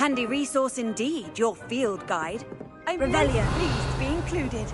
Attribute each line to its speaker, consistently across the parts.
Speaker 1: Handy resource indeed, your field guide.
Speaker 2: I'm
Speaker 1: Revelia.
Speaker 2: very pleased to be included.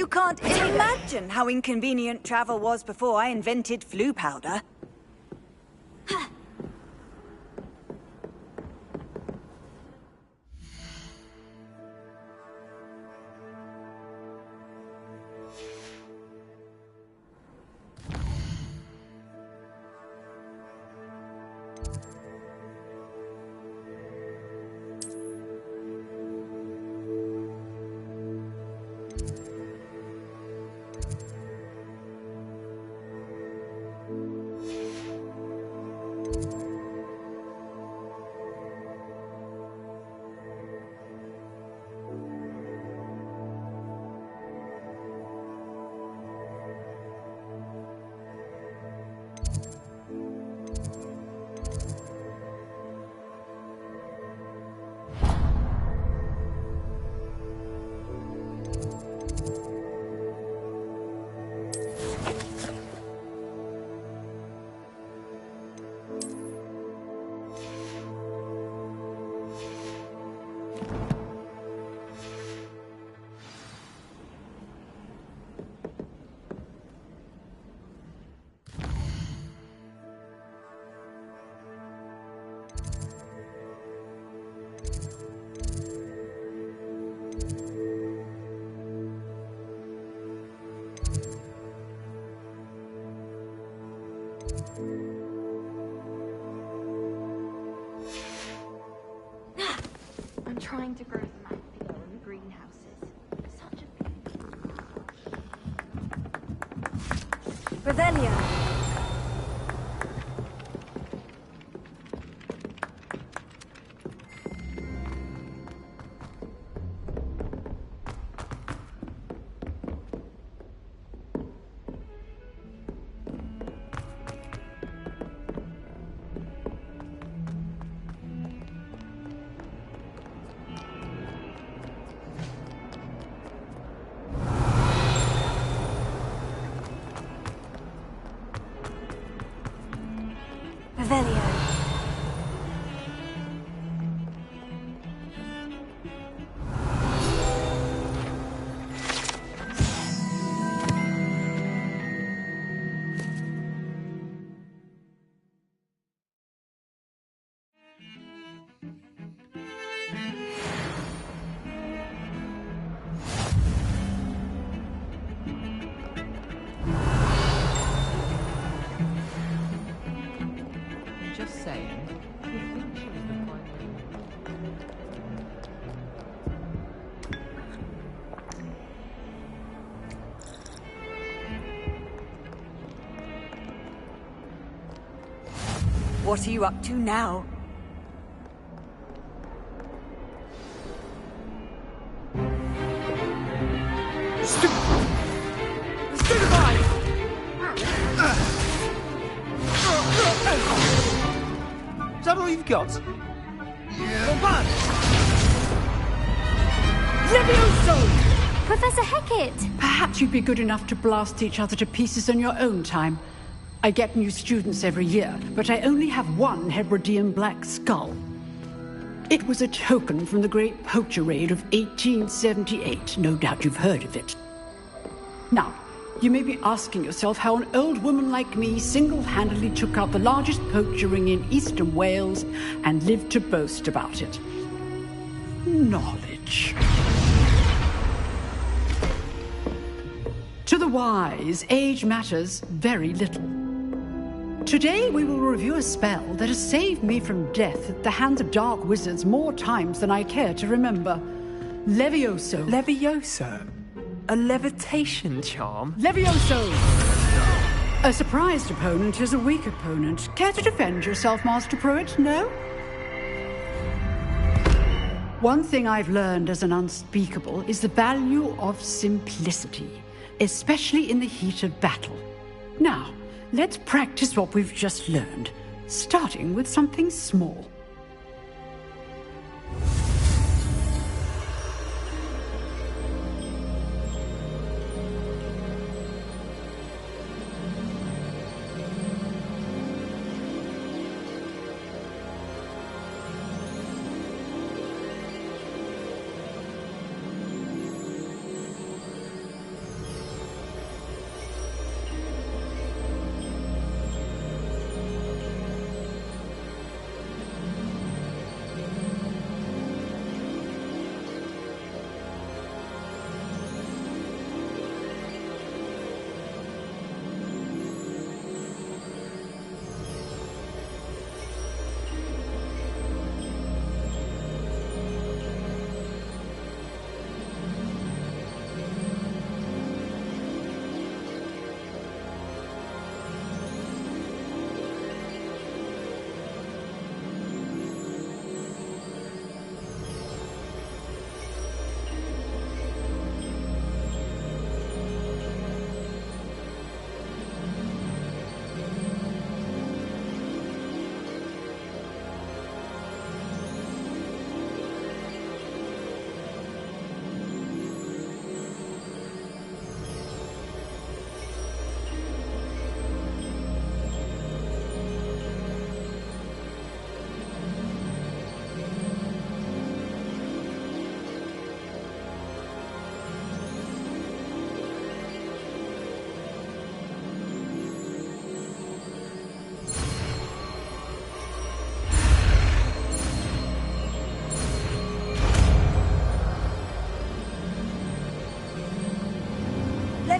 Speaker 1: You can't imagine how inconvenient travel was before I invented flu powder.
Speaker 2: I'm trying to grow some apple in the greenhouses. Such a pain.
Speaker 1: Revelio. Revelio.
Speaker 3: Just saying. You think she was the primary?
Speaker 1: What are you up to now?
Speaker 4: Is that all you've got? Yeah.
Speaker 5: Levioso!
Speaker 2: Professor Hecat!
Speaker 5: Perhaps you'd be good enough to blast each other to pieces in your own time. I get new students every year, but I only have one Hebridean black skull. It was a token from the Great Poacher Raid of 1878. No doubt you've heard of it. Now, you may be asking yourself how an old woman like me single-handedly took out the largest poacher ring in eastern Wales and lived to boast about it. Knowledge. To the wise, age matters very little. Today we will review a spell that has saved me from death at the hands of dark wizards more times than I care to remember. Levioso.
Speaker 4: Levioso? A levitation charm?
Speaker 5: Levioso! A surprised opponent is a weak opponent. Care to defend yourself, Master Pruitt? No? One thing I've learned as an unspeakable is the value of simplicity, especially in the heat of battle. Now, let's practice what we've just learned, starting with something small.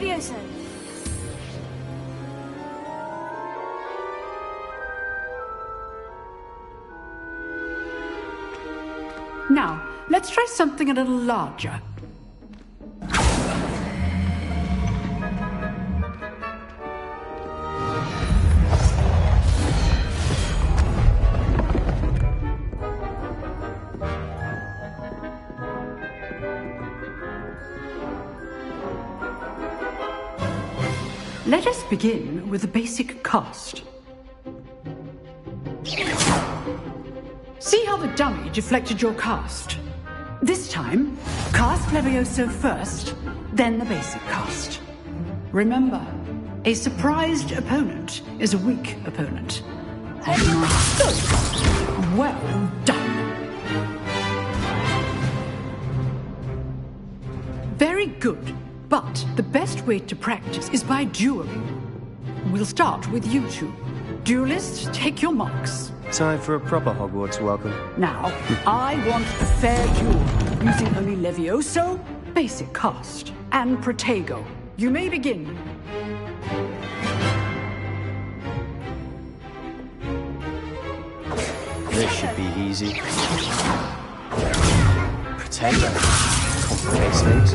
Speaker 2: Levioso!
Speaker 5: Now, let's try something a little larger. Let us begin with the basic cast. See how the dummy deflected your cast? This time, cast Levioso first, then the basic cast. Remember, a surprised opponent is a weak opponent. Good. Well done. Very good. But the best way to practice is by dueling. We'll start with you two. Duelists, take your marks.
Speaker 6: Time for a proper Hogwarts welcome.
Speaker 5: Now, I want a fair duel, using only Levioso, basic cast, and Protego. You may begin.
Speaker 6: This should be easy. Protego. Complicates things.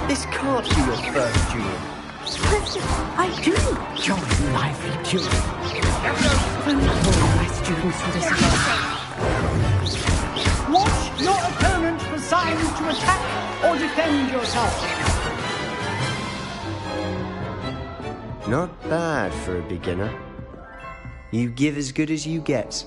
Speaker 6: This can't be your first duel.
Speaker 5: I do enjoy lively dueling. All my students for this event. Watch your opponent for signs to attack or defend yourself.
Speaker 6: Not bad for a beginner. You give as good as you get.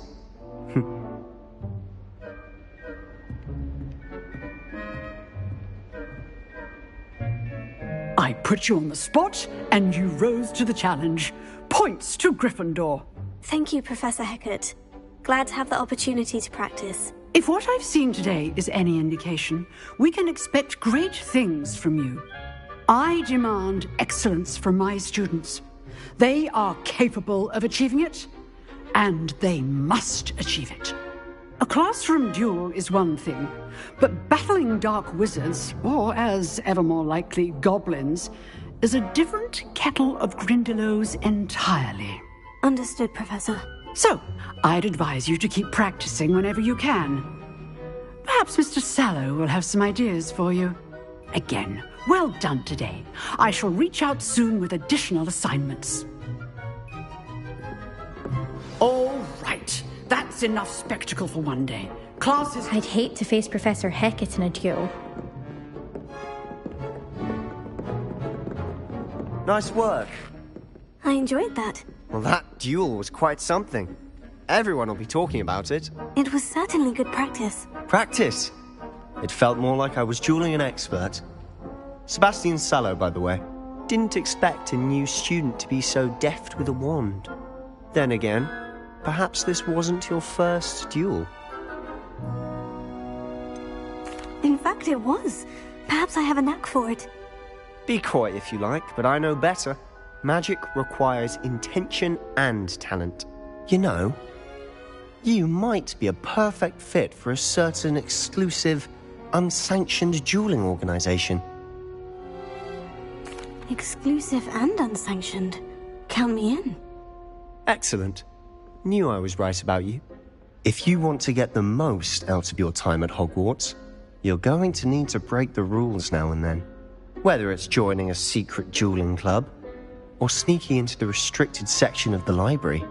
Speaker 5: I put you on the spot, and you rose to the challenge. Points to Gryffindor.
Speaker 7: Thank you, Professor Hecat. Glad to have the opportunity to practice.
Speaker 5: If what I've seen today is any indication, we can expect great things from you. I demand excellence from my students. They are capable of achieving it, and they must achieve it. A classroom duel is one thing, but battling dark wizards, or as ever more likely, goblins, is a different kettle of Grindylows entirely.
Speaker 7: Understood, Professor.
Speaker 5: So, I'd advise you to keep practicing whenever you can. Perhaps Mr. Sallow will have some ideas for you. Again, well done today. I shall reach out soon with additional assignments. All right. That's enough spectacle for one day. Classes...
Speaker 8: I'd hate to face Professor Hecat in a duel.
Speaker 6: Nice work.
Speaker 7: I enjoyed that.
Speaker 6: Well, that duel was quite something. Everyone will be talking about it.
Speaker 7: It was certainly good practice.
Speaker 6: Practice? It felt more like I was dueling an expert. Sebastian Sallow, by the way. Didn't expect a new student to be so deft with a wand. Then again, perhaps this wasn't your first duel.
Speaker 7: In fact, it was. Perhaps I have a knack for it.
Speaker 6: Be coy if you like, but I know better. Magic requires intention and talent. You know, you might be a perfect fit for a certain exclusive, unsanctioned dueling organization.
Speaker 7: Exclusive and unsanctioned. Count me in.
Speaker 6: Excellent. Knew I was right about you. If you want to get the most out of your time at Hogwarts, you're going to need to break the rules now and then. Whether it's joining a secret dueling club, or sneaking into the restricted section of the library,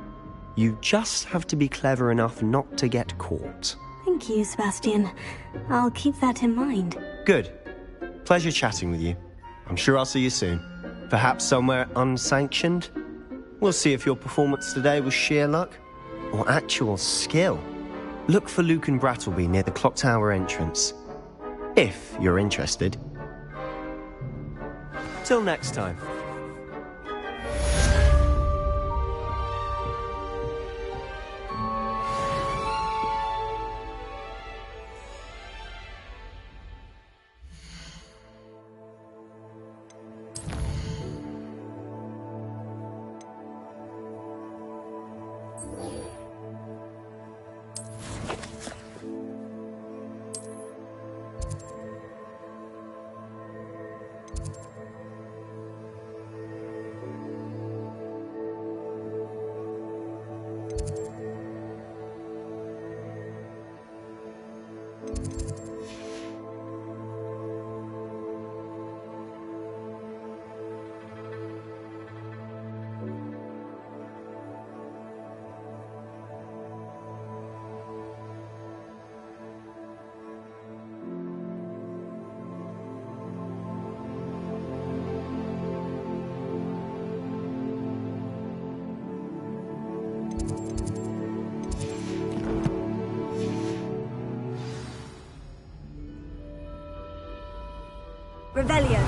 Speaker 6: you just have to be clever enough not to get caught.
Speaker 7: Thank you, Sebastian. I'll keep that in mind.
Speaker 6: Good. Pleasure chatting with you. I'm sure I'll see you soon. Perhaps somewhere unsanctioned? We'll see if your performance today was sheer luck or actual skill. Look for Luke and Brattleby near the clock tower entrance, if you're interested. Till next time.
Speaker 1: Revelio.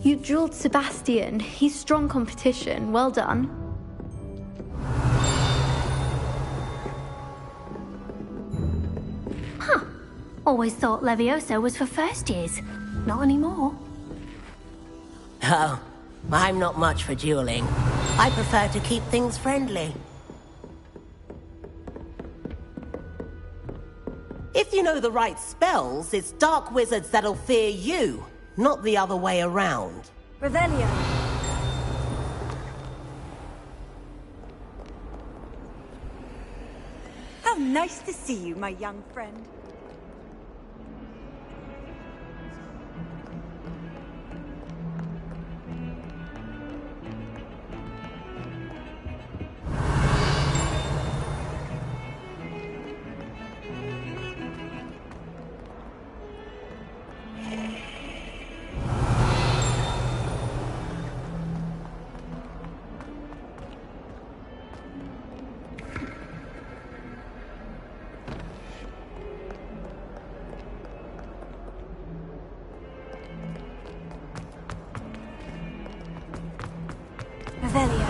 Speaker 2: You drilled Sebastian. He's strong competition. Well done.
Speaker 9: Huh. Always thought Levioso was for first years. Not anymore.
Speaker 10: Oh, I'm not much for dueling. I prefer to keep things friendly. If you know the right spells, it's dark wizards that'll fear you, not the other way around.
Speaker 1: Revelio. How nice to see you, my young friend. Revelio.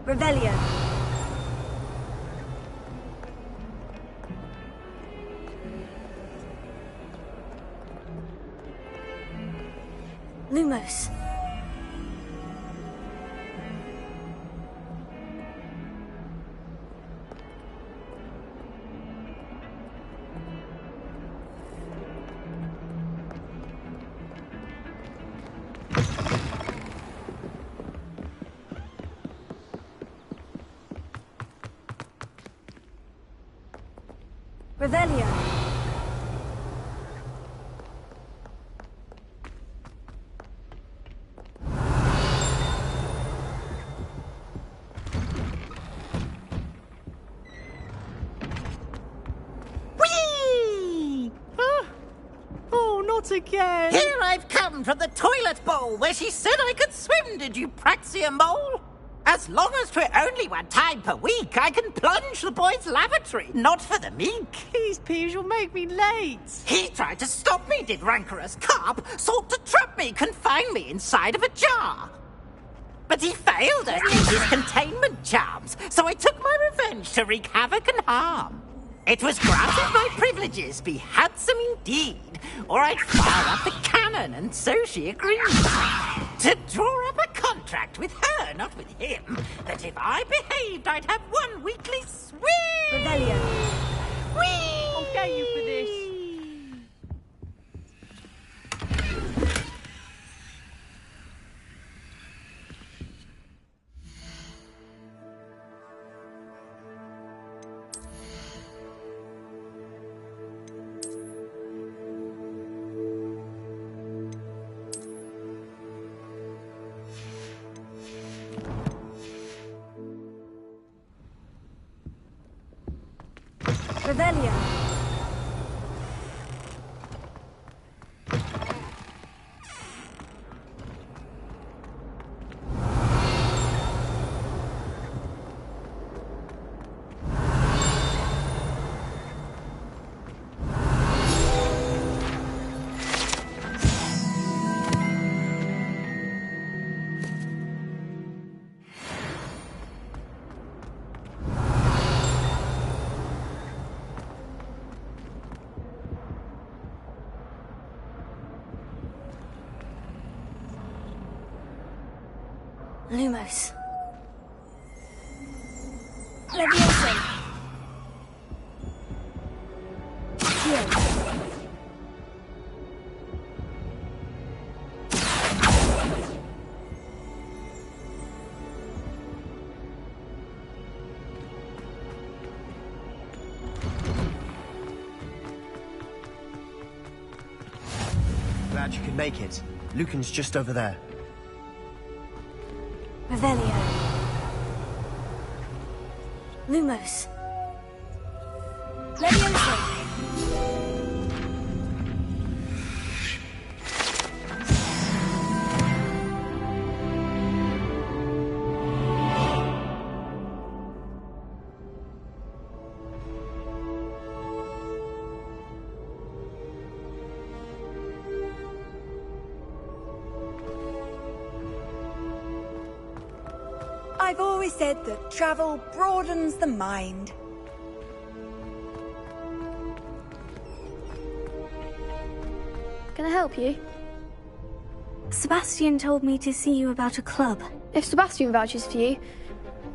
Speaker 1: Revelio.
Speaker 9: Lumos.
Speaker 1: Revelio.
Speaker 10: Whee!
Speaker 3: Oh, not again!
Speaker 10: Here I've come from the toilet bowl where she said I could swim, did you praxia mole? As long as 'twere only one time per week, I can plunge the boy's lavatory, not for the meek.
Speaker 3: Please, Peeves, you'll make me late.
Speaker 10: He tried to stop me, did rancorous carp, sought to trap me, confine me inside of a jar. But he failed at his containment charms, so I took my revenge to wreak havoc and harm. It was granted my privileges be handsome indeed, or I'd fire up the cannon, and so she agreed. To draw up a contract with her, not with him, that if I behaved, I'd have one weekly swim.
Speaker 1: Revelio.
Speaker 10: Whee!
Speaker 3: I'll get you for this.
Speaker 1: Revelio.
Speaker 7: Lumos. Leviosa.
Speaker 6: Glad you could make it. Lucan's just over there.
Speaker 7: Revelio. Lumos. Leviosa.
Speaker 1: I've always said that travel broadens the mind.
Speaker 2: Can I help you?
Speaker 7: Sebastian told me to see you about a club.
Speaker 2: If Sebastian vouches for you,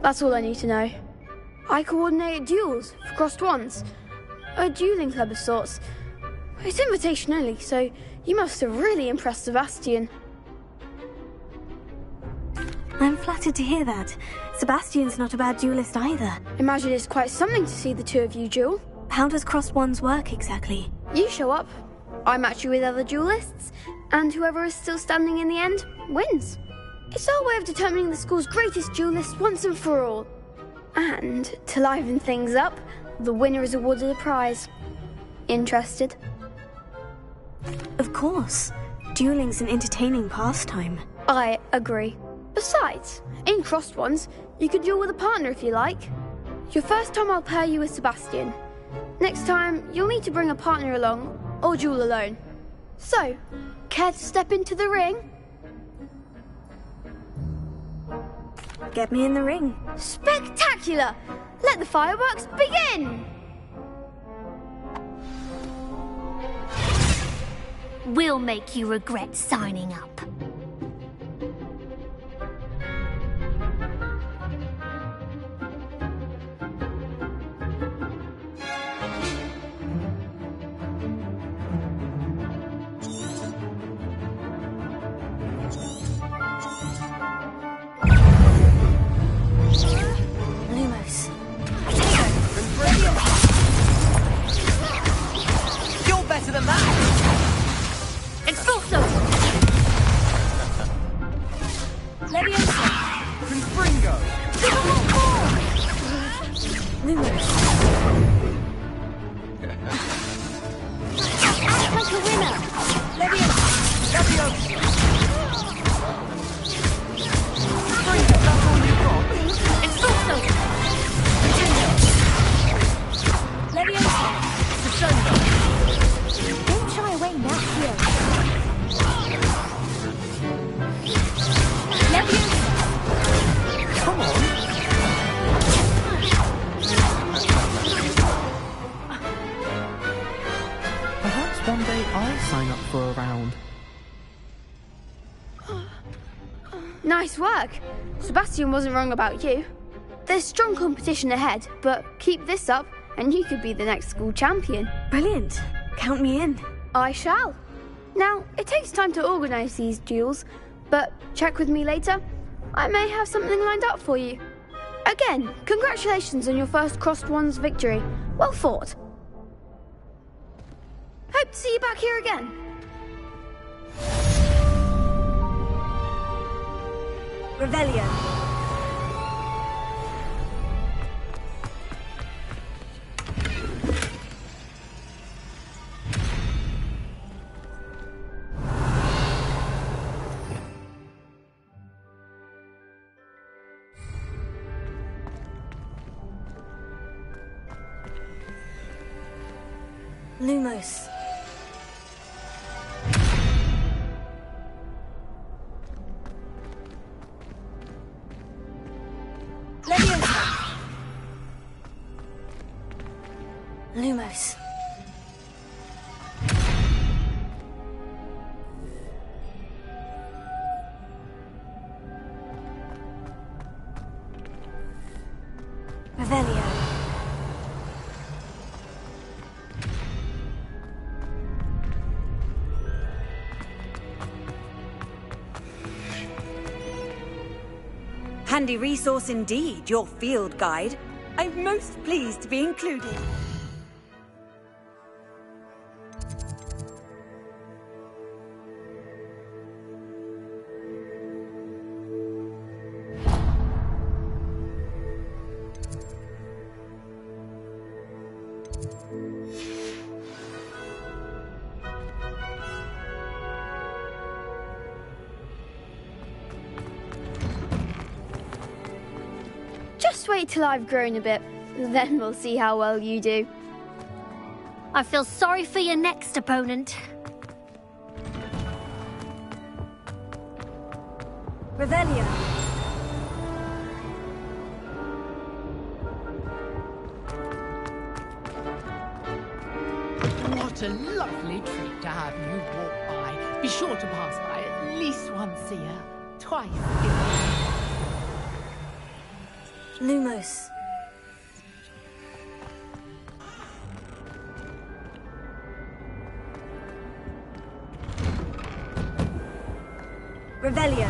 Speaker 2: that's all I need to know. I coordinate duels for crossed ones. A dueling club of sorts. It's invitation only, so you must have really impressed Sebastian.
Speaker 7: I'm flattered to hear that. Sebastian's not a bad duelist either.
Speaker 2: Imagine it's quite something to see the two of you duel.
Speaker 7: How does crossed ones work exactly?
Speaker 2: You show up, I match you with other duelists, and whoever is still standing in the end wins. It's our way of determining the school's greatest duelist once and for all. And to liven things up, the winner is awarded a prize. Interested?
Speaker 7: Of course. Dueling's an entertaining pastime.
Speaker 2: I agree. Besides, in crossed ones, you could duel with a partner if you like. Your first time I'll pair you with Sebastian. Next time, you'll need to bring a partner along, or duel alone. So, care to step into the ring?
Speaker 7: Get me in the ring.
Speaker 2: Spectacular! Let the fireworks begin!
Speaker 9: We'll make you regret signing up.
Speaker 7: Lumos.
Speaker 4: You're better than that!
Speaker 9: Expulso!
Speaker 7: Leviosa.
Speaker 4: Confringo!
Speaker 7: Lumos.
Speaker 9: Act like a winner!
Speaker 7: Leviosa.
Speaker 4: Leviosa! Confringo, that's all you've got?
Speaker 9: Expulso!
Speaker 7: Leviosa.
Speaker 4: Crescendo!
Speaker 9: Don't shy away now, here.
Speaker 7: Leviosa.
Speaker 4: Come on! Perhaps one day I'll sign up for a round.
Speaker 2: Nice work. Sebastian wasn't wrong about you. There's strong competition ahead, but keep this up and you could be the next school champion.
Speaker 7: Brilliant. Count me in.
Speaker 2: I shall. Now, it takes time to organise these duels, but check with me later. I may have something lined up for you. Again, congratulations on your first crossed ones victory. Well fought. Hope to see you back here again.
Speaker 1: Revelio.
Speaker 7: Lumos.
Speaker 1: Leviosa.
Speaker 7: Lumos.
Speaker 1: Handy resource indeed, your field guide. I'm most pleased to be included.
Speaker 2: Just wait till I've grown a bit, then we'll see how well you do.
Speaker 9: I feel sorry for your next opponent.
Speaker 1: Revelio.
Speaker 3: What a lovely treat to have you walk by. Be sure to pass by at least once a year. Twice a year.
Speaker 7: Lumos.
Speaker 1: Revelio.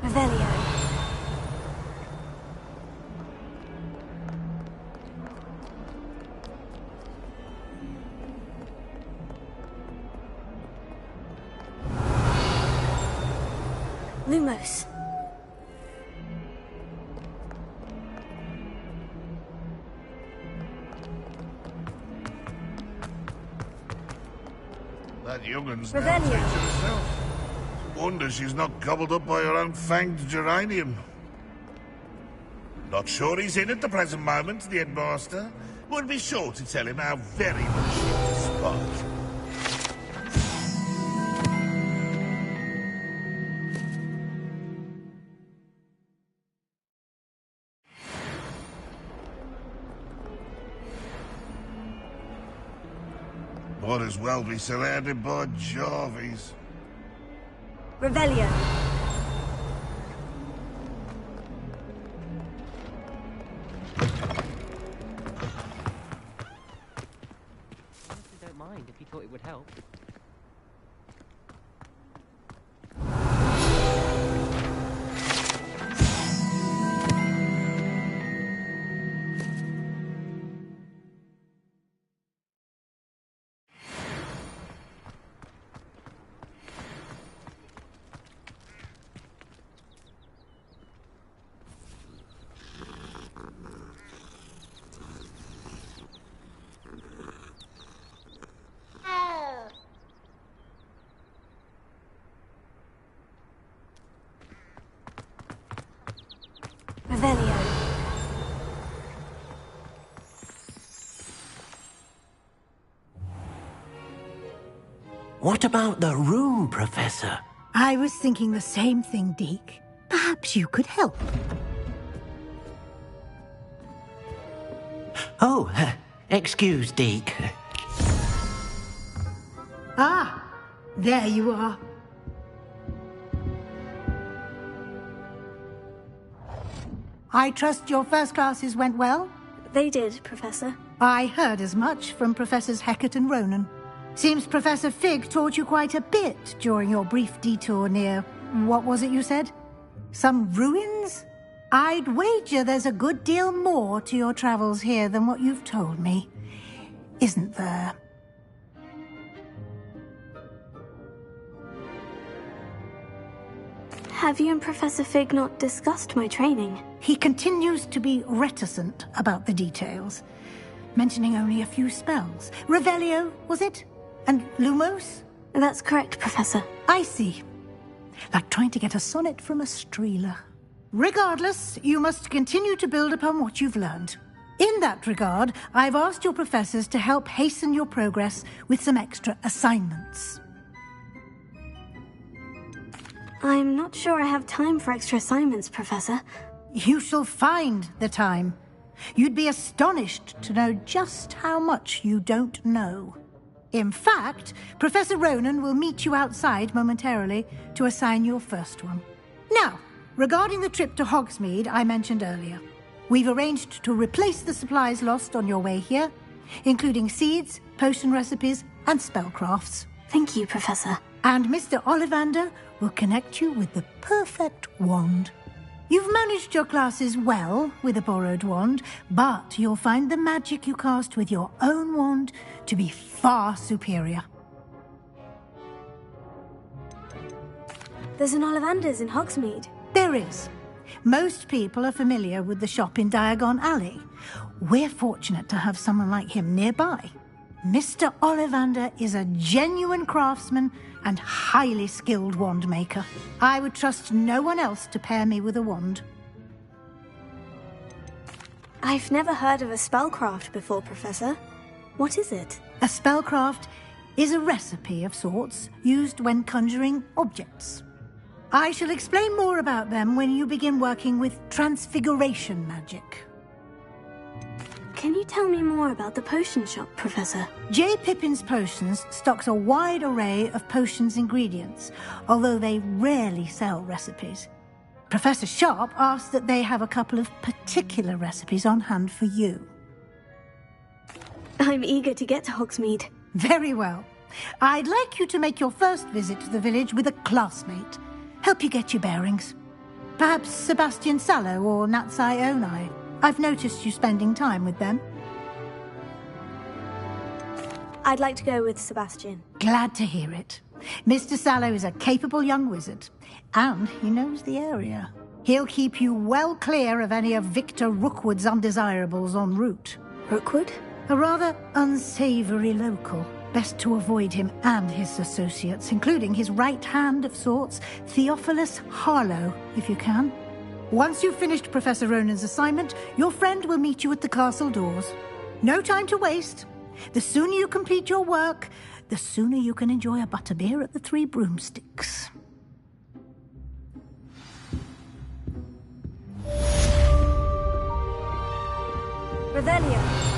Speaker 1: Revelio.
Speaker 7: Lumos.
Speaker 11: That young'un's
Speaker 1: Revelio.
Speaker 11: now takes it herself. Wonder she's not gobbled up by her own fanged geranium. Not sure he's in at the present moment, the headmaster. Would be sure to tell him how very much he's a spot. Might as well be surrounded by Jarvies.
Speaker 1: Revelio.
Speaker 12: Honestly, don't mind if you thought it would help.
Speaker 1: Revelio.
Speaker 13: What about the room, Professor?
Speaker 14: I was thinking the same thing, Deke. Perhaps you could help.
Speaker 13: Oh, excuse, Deke.
Speaker 14: Ah, there you are. I trust your first classes went well?
Speaker 7: They did, Professor.
Speaker 14: I heard as much from Professors Hecat and Ronan. Seems Professor Fig taught you quite a bit during your brief detour near... what was it you said? Some ruins? I'd wager there's a good deal more to your travels here than what you've told me. Isn't there?
Speaker 7: Have you and Professor Fig not discussed my training?
Speaker 14: He continues to be reticent about the details, mentioning only a few spells. Revelio, was it? And Lumos?
Speaker 7: That's correct, Professor.
Speaker 14: I see. Like trying to get a sonnet from a streeler. Regardless, you must continue to build upon what you've learned. In that regard, I've asked your professors to help hasten your progress with some extra assignments.
Speaker 7: I'm not sure I have time for extra assignments, Professor.
Speaker 14: You shall find the time. You'd be astonished to know just how much you don't know. In fact, Professor Ronan will meet you outside momentarily to assign your first one. Now, regarding the trip to Hogsmeade I mentioned earlier, we've arranged to replace the supplies lost on your way here, including seeds, potion recipes, and spellcrafts.
Speaker 7: Thank you, Professor.
Speaker 14: And Mr. Ollivander will connect you with the perfect wand. You've managed your classes well with a borrowed wand, but you'll find the magic you cast with your own wand to be far superior.
Speaker 7: There's an Ollivander's in Hogsmeade.
Speaker 14: There is. Most people are familiar with the shop in Diagon Alley. We're fortunate to have someone like him nearby. Mr. Ollivander is a genuine craftsman and highly skilled wand maker. I would trust no one else to pair me with a wand.
Speaker 7: I've never heard of a spellcraft before, Professor. What is it?
Speaker 14: A spellcraft is a recipe of sorts used when conjuring objects. I shall explain more about them when you begin working with transfiguration magic.
Speaker 7: Can you tell me more about the potion shop, Professor?
Speaker 14: J. Pippin's Potions stocks a wide array of potions ingredients, although they rarely sell recipes. Professor Sharp asks that they have a couple of particular recipes on hand for you.
Speaker 7: I'm eager to get to Hogsmeade.
Speaker 14: Very well. I'd like you to make your first visit to the village with a classmate. Help you get your bearings. Perhaps Sebastian Sallow or Natsai Onai. I've noticed you spending time with them.
Speaker 7: I'd like to go with Sebastian.
Speaker 14: Glad to hear it. Mr. Sallow is a capable young wizard, and he knows the area. He'll keep you well clear of any of Victor Rookwood's undesirables en route.
Speaker 7: Rookwood?
Speaker 14: A rather unsavory local. Best to avoid him and his associates, including his right hand of sorts, Theophilus Harlow, if you can. Once you've finished Professor Ronan's assignment, your friend will meet you at the castle doors. No time to waste. The sooner you complete your work, the sooner you can enjoy a butterbeer at the Three Broomsticks.
Speaker 1: Revelio.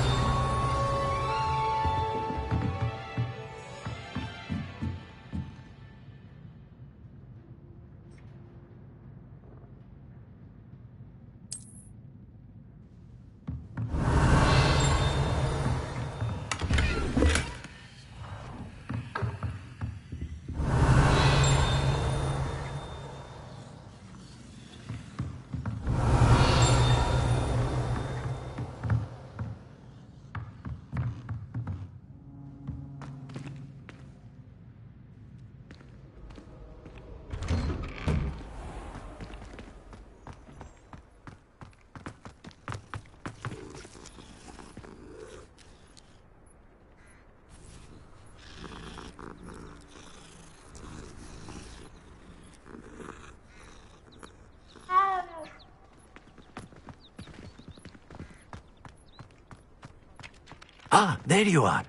Speaker 13: Ah, there you are.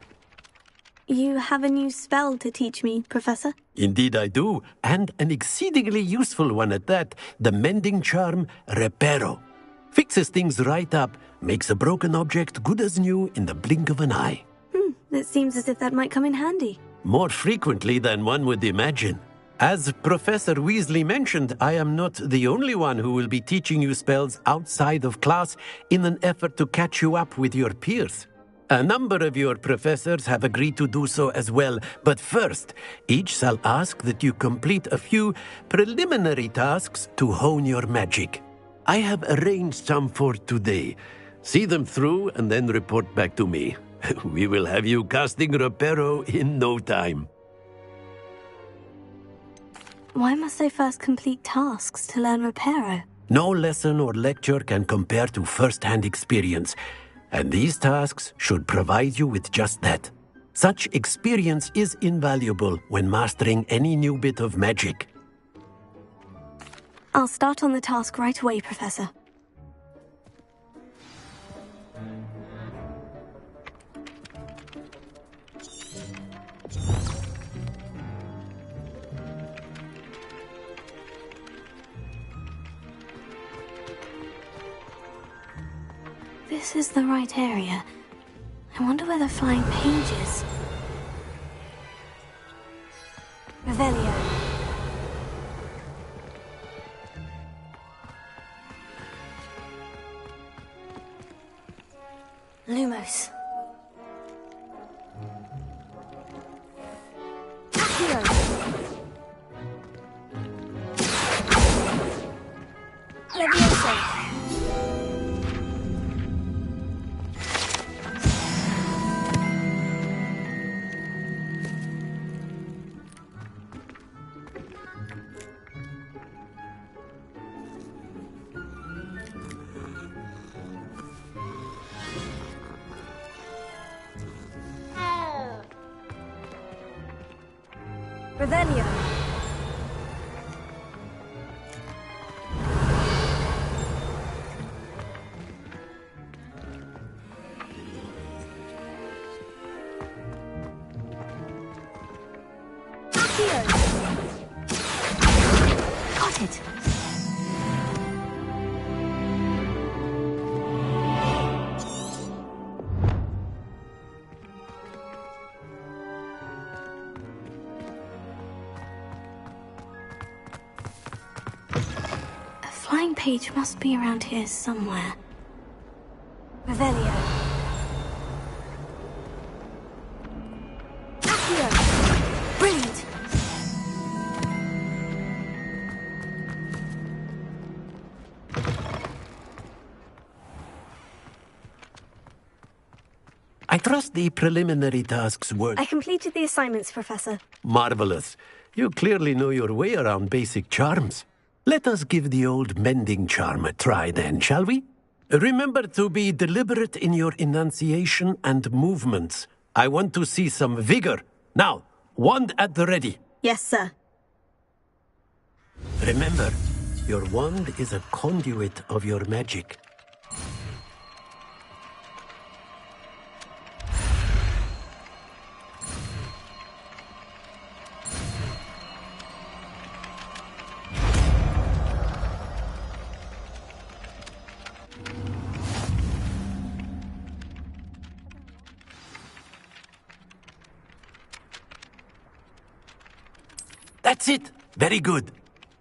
Speaker 7: You have a new spell to teach me, Professor?
Speaker 13: Indeed I do, and an exceedingly useful one at that, the mending charm Reparo. Fixes things right up, makes a broken object good as new in the blink of an eye.
Speaker 7: It seems as if that might come in handy.
Speaker 13: More frequently than one would imagine. As Professor Weasley mentioned, I am not the only one who will be teaching you spells outside of class in an effort to catch you up with your peers. A number of your professors have agreed to do so as well, but first, each shall ask that you complete a few preliminary tasks to hone your magic. I have arranged some for today. See them through and then report back to me. We will have you casting Reparo in no time.
Speaker 7: Why must I first complete tasks to learn Reparo?
Speaker 13: No lesson or lecture can compare to first-hand experience. And these tasks should provide you with just that. Such experience is invaluable when mastering any new bit of magic.
Speaker 7: I'll start on the task right away, Professor. this is the right area. I wonder where the flying page is. Revelio. Lumos. Accio. Levioso. Revelio. Accio. Got it. Flying page must be around here somewhere. Revelio. Accio. Brilliant.
Speaker 13: I trust the preliminary tasks were
Speaker 7: I completed the assignments, Professor.
Speaker 13: marvelous. You clearly know your way around basic charms. Let us give the old mending charm a try then, shall we? Remember to be deliberate in your enunciation and movements. I want to see some vigor. Now, wand at the ready.
Speaker 7: Yes, sir.
Speaker 13: Remember, your wand is a conduit of your magic. That's it. Very good.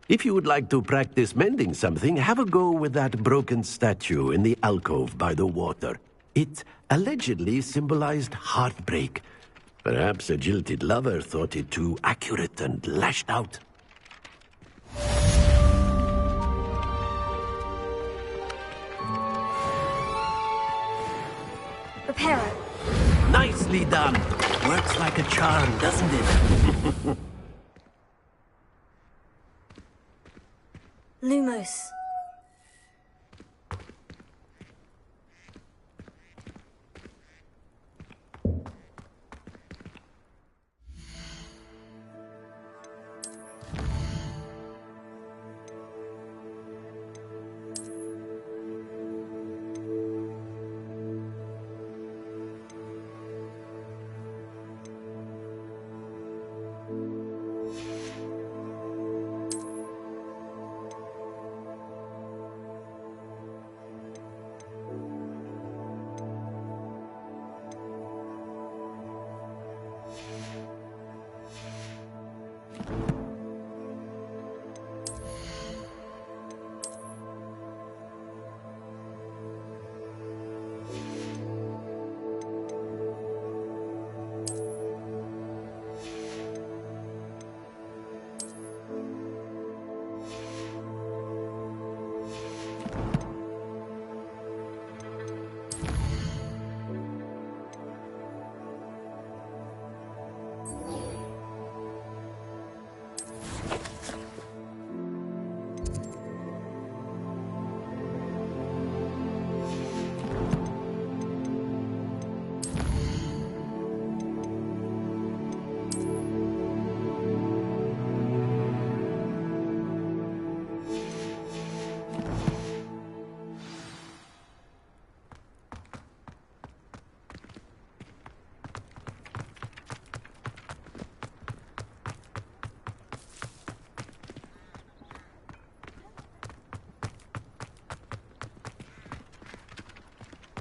Speaker 13: If you would like to practice mending something, have a go with that broken statue in the alcove by the water. It allegedly symbolized heartbreak. Perhaps a jilted lover thought it too accurate and lashed out.
Speaker 7: Reparo.
Speaker 13: Nicely done. Works like a charm, doesn't it?
Speaker 7: Lumos.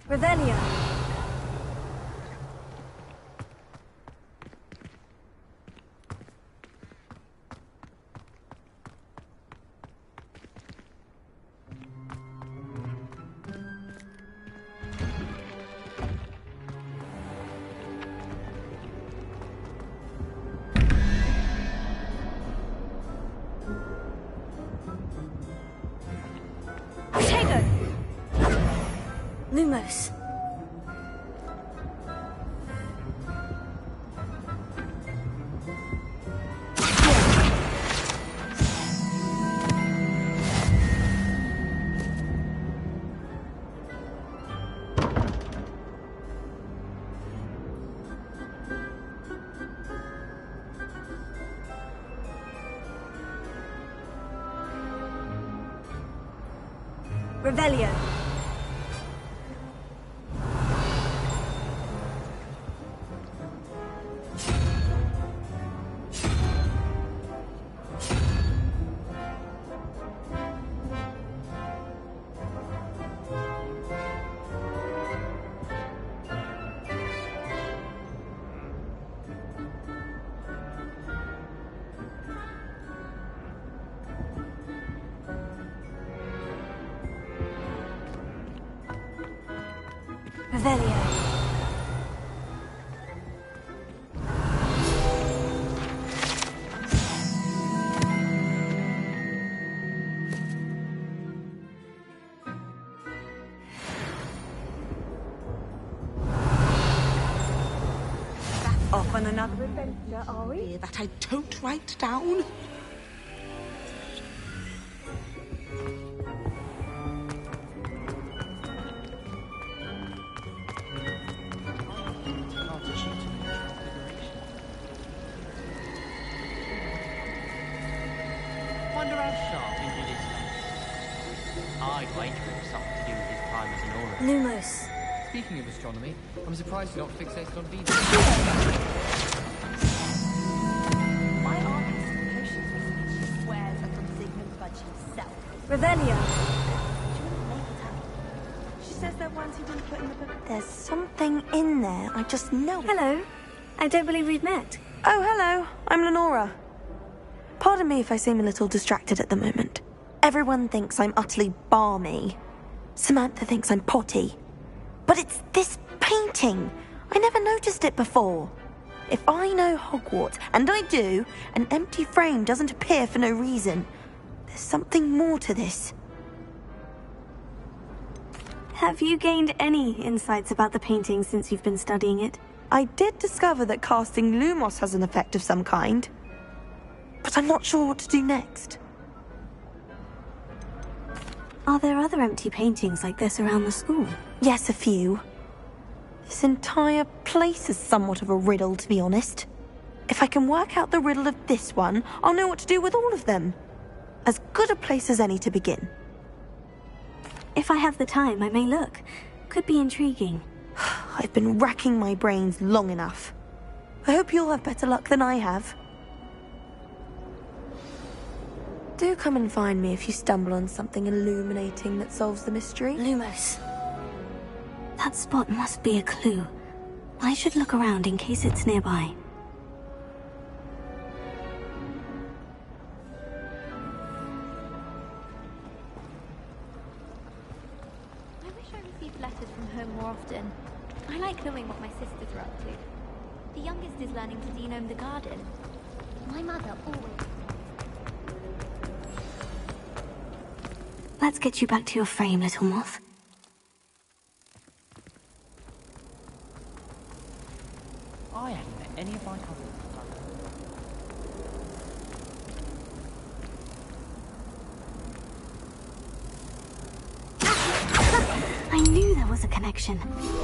Speaker 7: Revelio. Lumos. Revelio. Revelio.
Speaker 1: Off on another adventure, are we?
Speaker 15: That I don't write down.
Speaker 12: Wonder how sharp he did his stuff. I'd wager it was something to do with his time as an aura.
Speaker 7: Lumos.
Speaker 16: Speaking of astronomy, I'm surprised you're not fixated on Venus.
Speaker 17: Why are these potions she swears are from Sigmund Budge himself?
Speaker 7: Revelio.
Speaker 17: She says they're ones he didn't put in the book.
Speaker 7: There's something in there. I just know. Hello. I don't believe we've met.
Speaker 18: Oh, hello. I'm Lenora. Pardon me if I seem a little distracted at the moment. Everyone thinks I'm utterly balmy. Samantha thinks I'm potty. But it's this painting. I never noticed it before. If I know Hogwarts, and I do, an empty frame doesn't appear for no reason. There's something more to this.
Speaker 7: Have you gained any insights about the painting since you've been studying it?
Speaker 18: I did discover that casting Lumos has an effect of some kind. But I'm not sure what to do next.
Speaker 7: Are there other empty paintings like this around the school?
Speaker 18: Yes, a few. This entire place is somewhat of a riddle, to be honest. If I can work out the riddle of this one, I'll know what to do with all of them. As good a place as any to begin.
Speaker 7: If I have the time, I may look. Could be intriguing.
Speaker 18: I've been racking my brains long enough. I hope you'll have better luck than I have. Do come and find me if you stumble on something illuminating that solves the mystery.
Speaker 7: Lumos. That spot must be a clue. I should look around in case it's nearby.
Speaker 2: I wish I received letters from home more often. I like knowing what my sisters are up to. The youngest is learning to genome the garden. My mother always...
Speaker 7: Let's get you back to your frame, little moth.
Speaker 12: I haven't met any of my cousins.
Speaker 7: I knew there was a connection.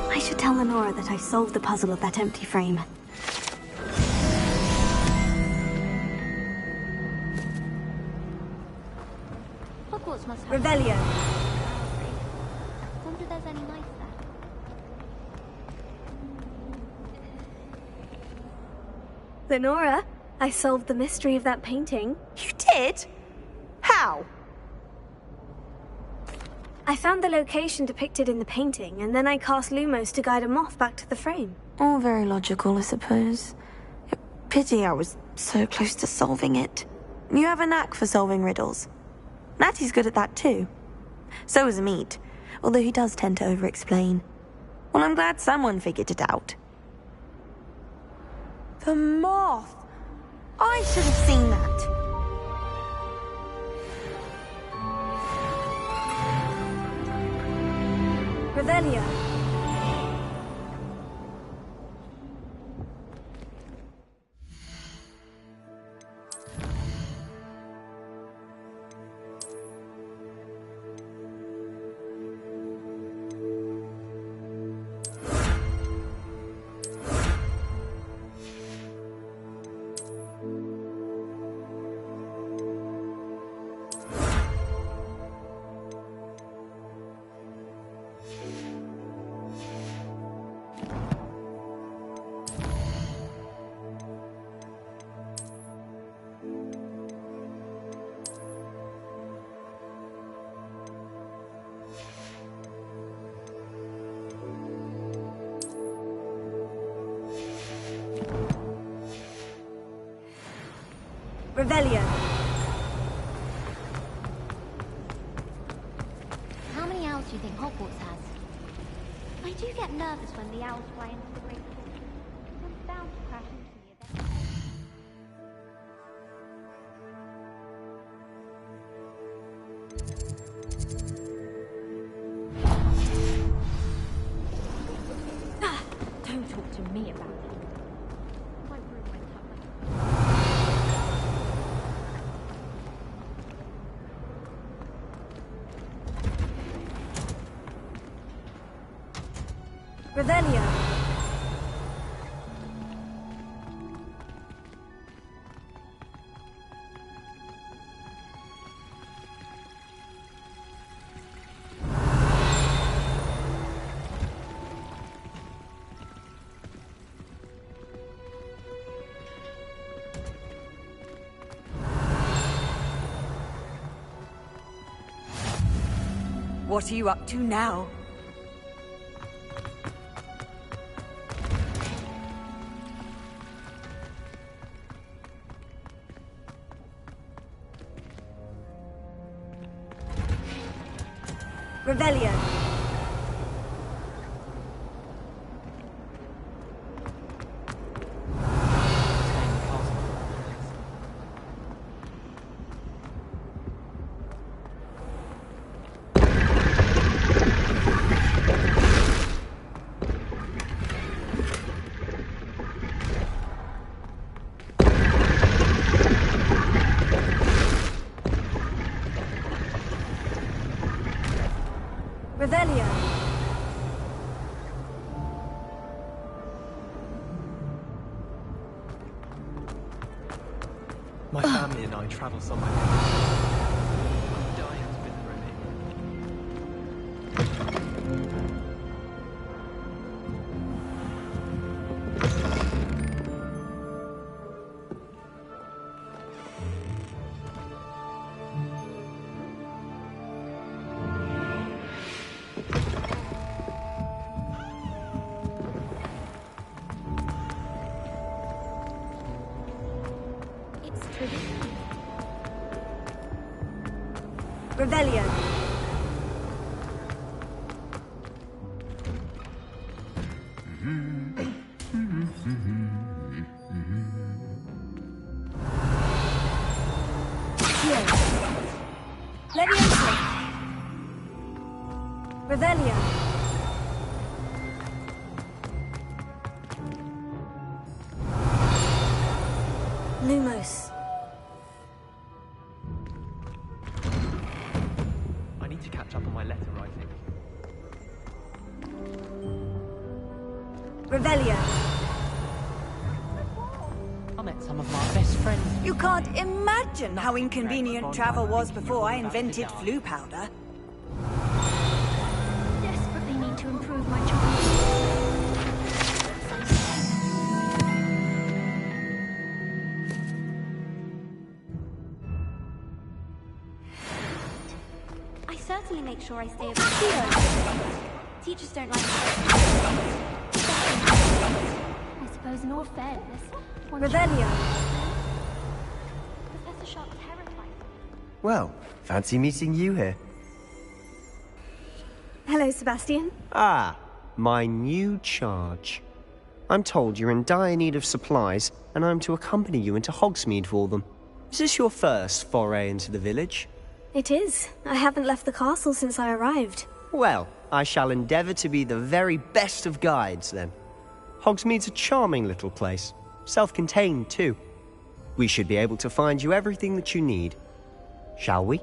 Speaker 7: I should tell Lenora that I solved the puzzle of that empty frame.
Speaker 2: Hogwarts must have...
Speaker 7: Revelio.
Speaker 2: Wonder if there's any mice there.
Speaker 7: Lenora, I solved the mystery of that painting.
Speaker 18: You did? How?
Speaker 19: I found the location depicted in the painting, and then I cast Lumos to guide a moth back to the frame.
Speaker 18: All very logical, I suppose. Pity I was so close to solving it. You have a knack for solving riddles. Natty's good at that too. So is Amit, although he does tend to over-explain. Well, I'm glad someone figured it out. The moth! I should have seen that.
Speaker 19: Revelio. Revelio.
Speaker 9: How many owls do you think Hogwarts has? I do get nervous when the owls fly into the great hall. I'm bound to crash into me eventually. Don't talk to me about it. Might ruin my tongue.
Speaker 19: Revelio.
Speaker 1: What are you up to now?
Speaker 19: Revelio. Revelio.
Speaker 16: My family and I travel somewhere. I'm dying to visit Romania.
Speaker 19: Revelio. Leviosa. Revelio. Lumos.
Speaker 16: I need to catch up on my letter writing.
Speaker 19: Revelio.
Speaker 12: I met some of my best friends.
Speaker 1: You can't imagine how inconvenient travel was before I invented flu powder.
Speaker 9: Desperately need to improve my chances.
Speaker 7: I certainly made
Speaker 9: make sure I stay above. Teachers don't like it. I suppose in all fairness,
Speaker 19: Revelio.
Speaker 9: Professor Sharp terrifies me.
Speaker 6: Well, fancy meeting you here.
Speaker 19: Hello, Sebastian.
Speaker 6: Ah, my new charge. I'm told you're in dire need of supplies, and I'm to accompany you into Hogsmeade for them. Is this your first foray into the village?
Speaker 19: It is. I haven't left the castle since I arrived.
Speaker 6: Well, I shall endeavour to be the very best of guides, then. Hogsmeade's a charming little place. Self-contained, too. We should be able to find you everything that you need. Shall we?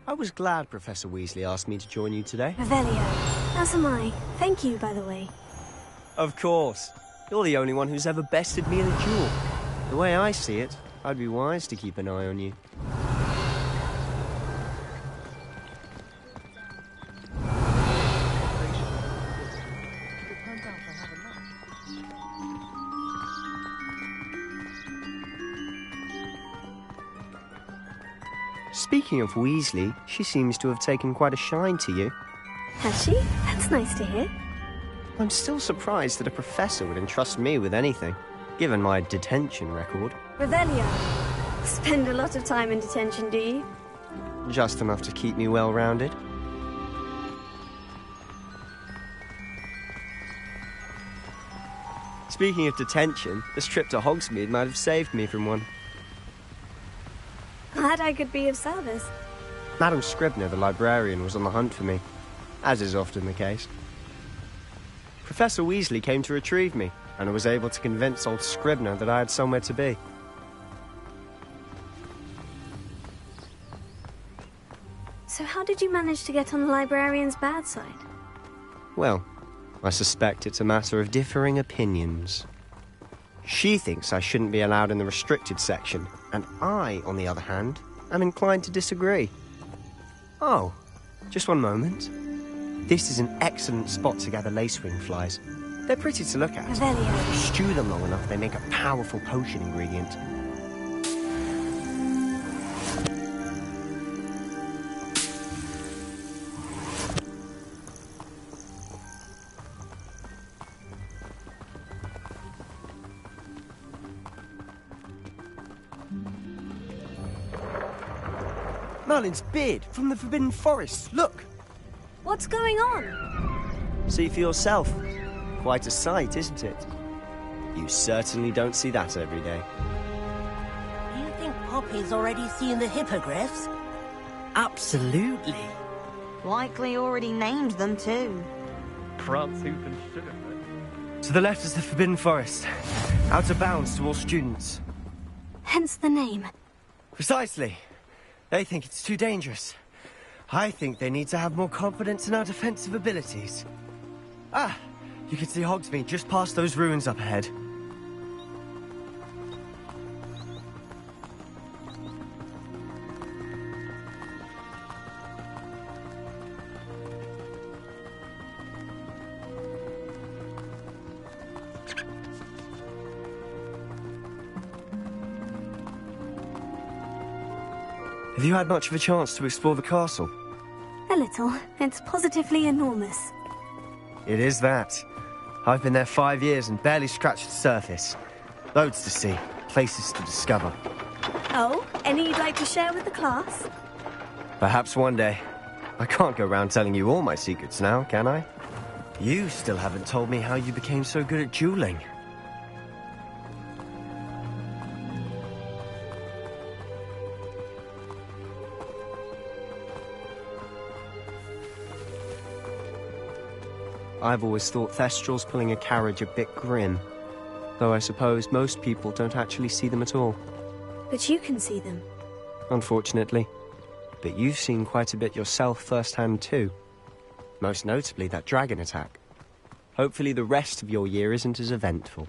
Speaker 6: I was glad Professor Weasley asked me to join you today.
Speaker 19: Revelio. As am I. Thank you, by the way.
Speaker 6: Of course. You're the only one who's ever bested me in a duel. The way I see it, I'd be wise to keep an eye on you. Speaking of Weasley, she seems to have taken quite a shine to you.
Speaker 19: Has she? That's nice to hear.
Speaker 6: I'm still surprised that a professor would entrust me with anything, given my detention record.
Speaker 19: Revelio. Spend a lot of time in detention, do you?
Speaker 6: Just enough to keep me well-rounded. Speaking of detention, this trip to Hogsmeade might have saved me from one.
Speaker 19: Glad I could be of service.
Speaker 6: Madam Scribner, the librarian, was on the hunt for me, as is often the case. Professor Weasley came to retrieve me, and I was able to convince old Scribner that I had somewhere to be.
Speaker 19: So how did you manage to get on the librarian's bad side?
Speaker 6: Well, I suspect it's a matter of differing opinions. She thinks I shouldn't be allowed in the restricted section, and I, on the other hand, am inclined to disagree. Oh, just one moment. This is an excellent spot to gather lacewing flies. They're pretty to look at.
Speaker 19: Revelio.
Speaker 6: If you stew them long enough, they make a powerful potion ingredient. Merlin's beard from the Forbidden Forest. Look!
Speaker 19: What's going on?
Speaker 6: See for yourself. Quite a sight, isn't it? You certainly don't see that every day.
Speaker 20: You think Poppy's already seen the hippogriffs? Absolutely.
Speaker 18: Likely already named them too.
Speaker 16: Prance, hoof and sugar.
Speaker 6: To the left is the Forbidden Forest. Out of bounds to all students.
Speaker 19: Hence the name.
Speaker 6: Precisely. They think it's too dangerous. I think they need to have more confidence in our defensive abilities. Ah, you can see Hogsmeade just past those ruins up ahead. Have you had much of a chance to explore the castle?
Speaker 19: A little. It's positively enormous.
Speaker 6: It is that. I've been there 5 years and barely scratched the surface. Loads to see, places to discover.
Speaker 19: Oh, any you'd like to share with the class?
Speaker 6: Perhaps one day. I can't go around telling you all my secrets now, can I? You still haven't told me how you became so good at dueling. I've always thought Thestrals pulling a carriage a bit grim, though I suppose most people don't actually see them at all.
Speaker 19: But you can see them.
Speaker 6: Unfortunately. But you've seen quite a bit yourself firsthand too. Most notably that dragon attack. Hopefully the rest of your year isn't as eventful.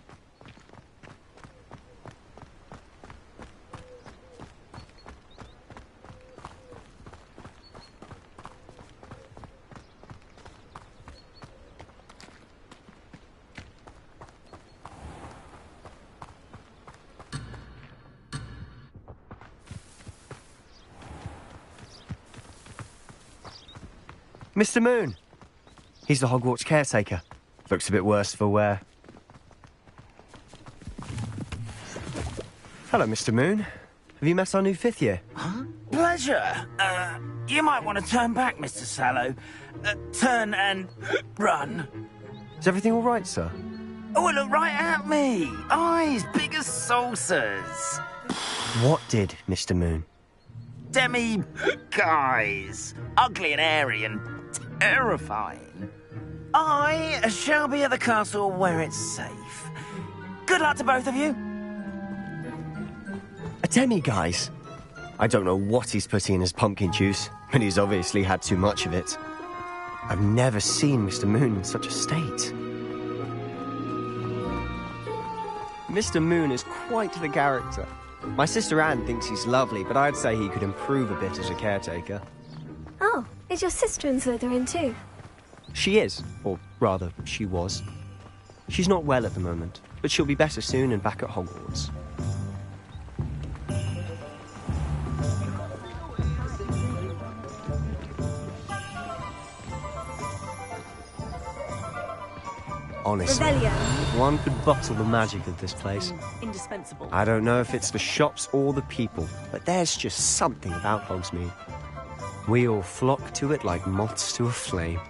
Speaker 6: Mr. Moon! He's the Hogwarts caretaker. Looks a bit worse for wear. Hello, Mr. Moon. Have you met our new 5th year?
Speaker 21: Huh? Pleasure. You might want to turn back, Mr. Sallow. Turn and run.
Speaker 6: Is everything all right, sir?
Speaker 21: Oh, look right at me. Eyes big as saucers.
Speaker 6: What did, Mr. Moon?
Speaker 21: Guys. Ugly and airy and terrifying. I shall be at the castle where it's safe. Good luck to both of you.
Speaker 6: A demi-guise? I don't know what he's putting in his pumpkin juice, but he's obviously had too much of it. I've never seen Mr. Moon in such a state. Mr. Moon is quite the character. My sister Anne thinks he's lovely, but I'd say he could improve a bit as a caretaker.
Speaker 19: Oh, is your sister in Slytherin too?
Speaker 6: She is, or rather, she was. She's not well at the moment, but she'll be better soon and back at Hogwarts. Honestly, if one could bottle the magic of this place.
Speaker 17: Indispensable.
Speaker 6: I don't know if it's the shops or the people, but there's just something about Hogsmeade. We all flock to it like moths to a flame.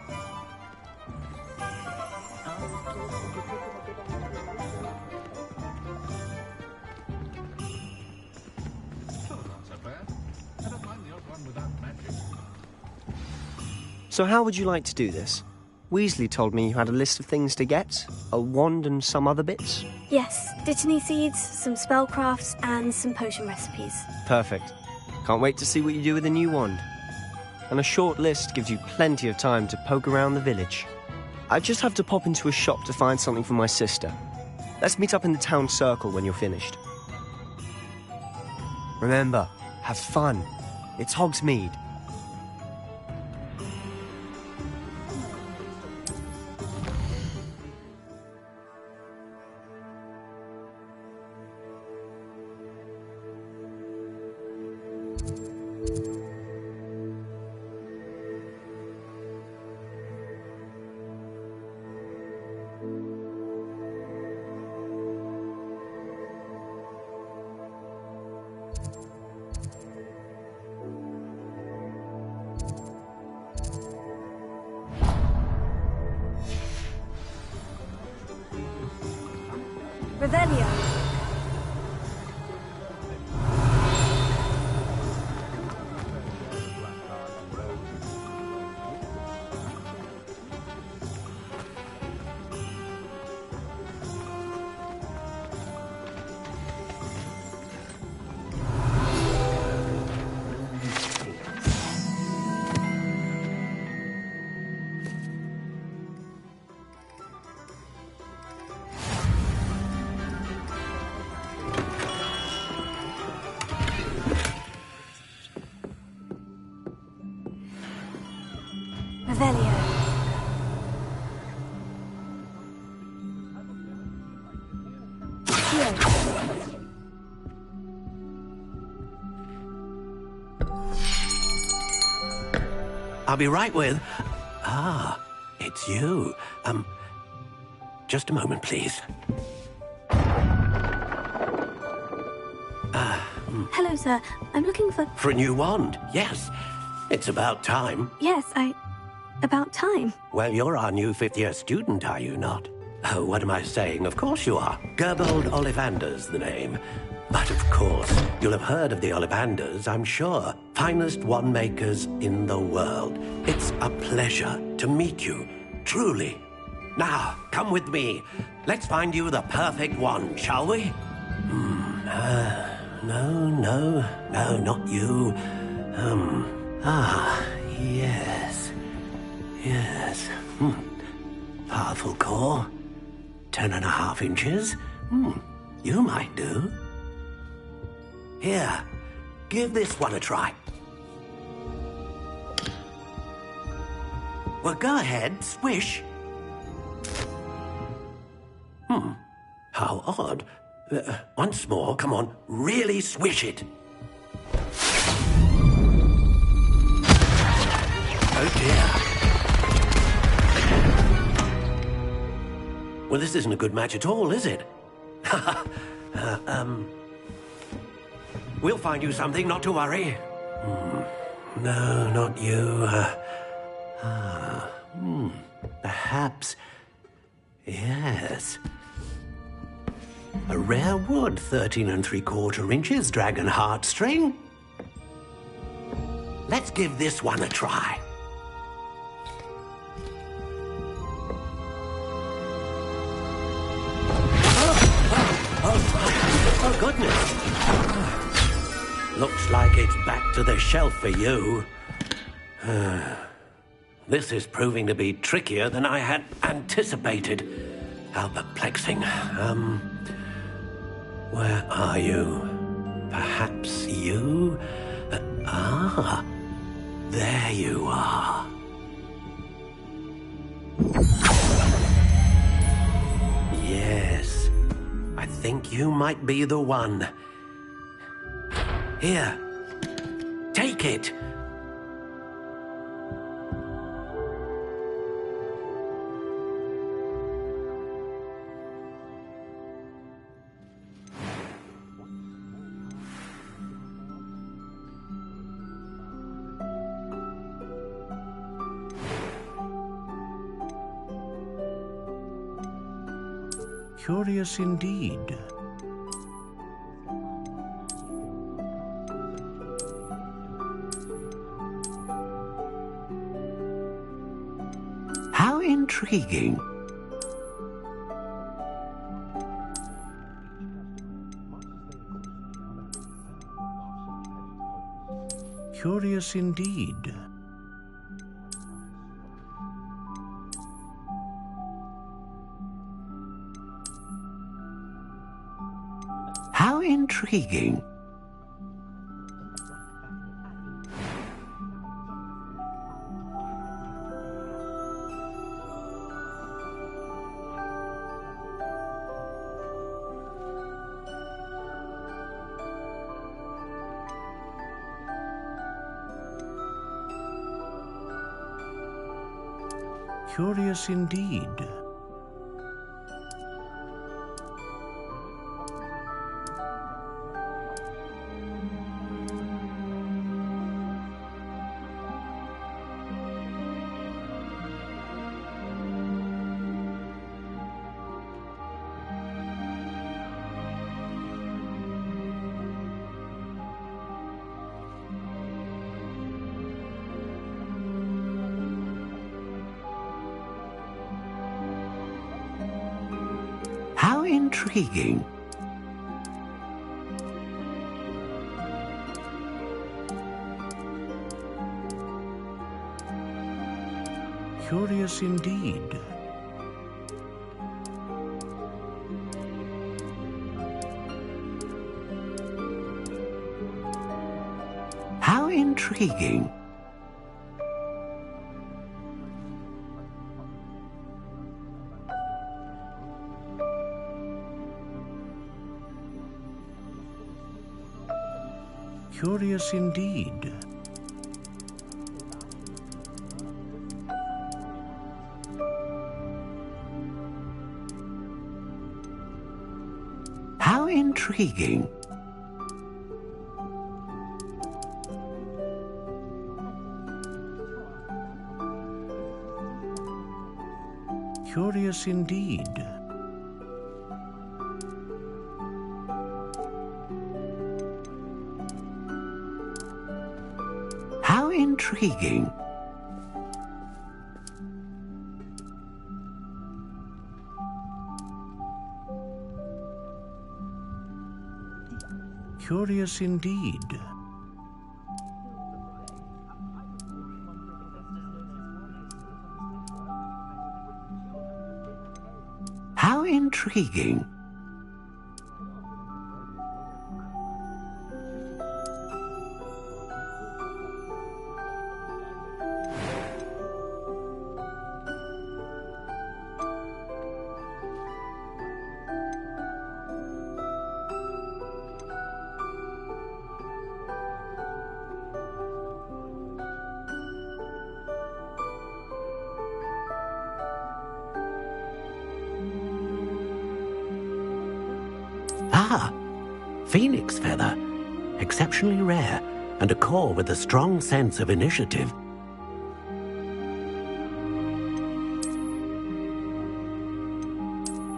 Speaker 6: So how would you like to do this? Weasley told me you had a list of things to get, a wand and some other bits.
Speaker 19: Yes, Dittany seeds, some spellcrafts, and some potion recipes.
Speaker 6: Perfect. Can't wait to see what you do with the new wand. And a short list gives you plenty of time to poke around the village. I just have to pop into a shop to find something for my sister. Let's meet up in the town circle when you're finished. Remember, have fun. It's Hogsmeade.
Speaker 19: Revelio. Revelio.
Speaker 13: I'll be right with... Ah, it's you. Just a moment, please.
Speaker 7: Hello, sir. I'm looking for...
Speaker 13: For a new wand, yes. It's about time.
Speaker 7: Yes, About time.
Speaker 13: Well, you're our new 5th-year student, are you not? Oh, what am I saying? Of course you are. Gerbold Ollivander's the name. But of course, you'll have heard of the Ollivanders, I'm sure. Finest wand makers in the world. It's a pleasure to meet you, truly. Now, come with me. Let's find you the perfect wand, shall we? No, not you. Yes. Powerful core. 10.5 inches. You might do. Here, give this one a try. Well, go ahead, swish. How odd. Once more, come on, really swish it. Oh dear. Well, this isn't a good match at all, is it? We'll find you something, not to worry. No, not you. Perhaps. Yes. A rare wood, 13 3/4 inches, dragon heartstring. Let's give this one a try. Oh, goodness. Looks like it's back to the shelf for you. This is proving to be trickier than I had anticipated. How perplexing. Where are you? Perhaps you? There you are. Yes, I think you might be the one. Here, take it.
Speaker 5: Curious indeed.
Speaker 13: How intriguing.
Speaker 5: Curious indeed.
Speaker 13: How intriguing.
Speaker 5: Curious indeed.
Speaker 13: How intriguing.
Speaker 5: Curious indeed.
Speaker 13: How intriguing.
Speaker 5: Curious indeed.
Speaker 13: How intriguing.
Speaker 5: Curious indeed.
Speaker 13: How intriguing.
Speaker 5: Curious indeed.
Speaker 13: intriguing. Ah, Phoenix Feather. Exceptionally rare, and a core with a strong sense of initiative.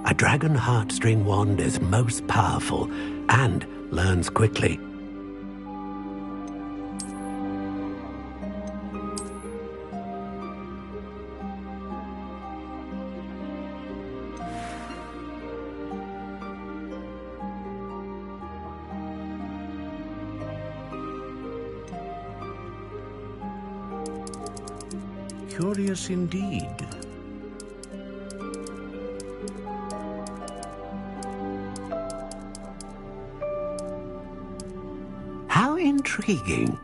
Speaker 13: A Dragon Heartstring wand is most powerful and learns quickly.
Speaker 5: Curious indeed.
Speaker 13: How intriguing.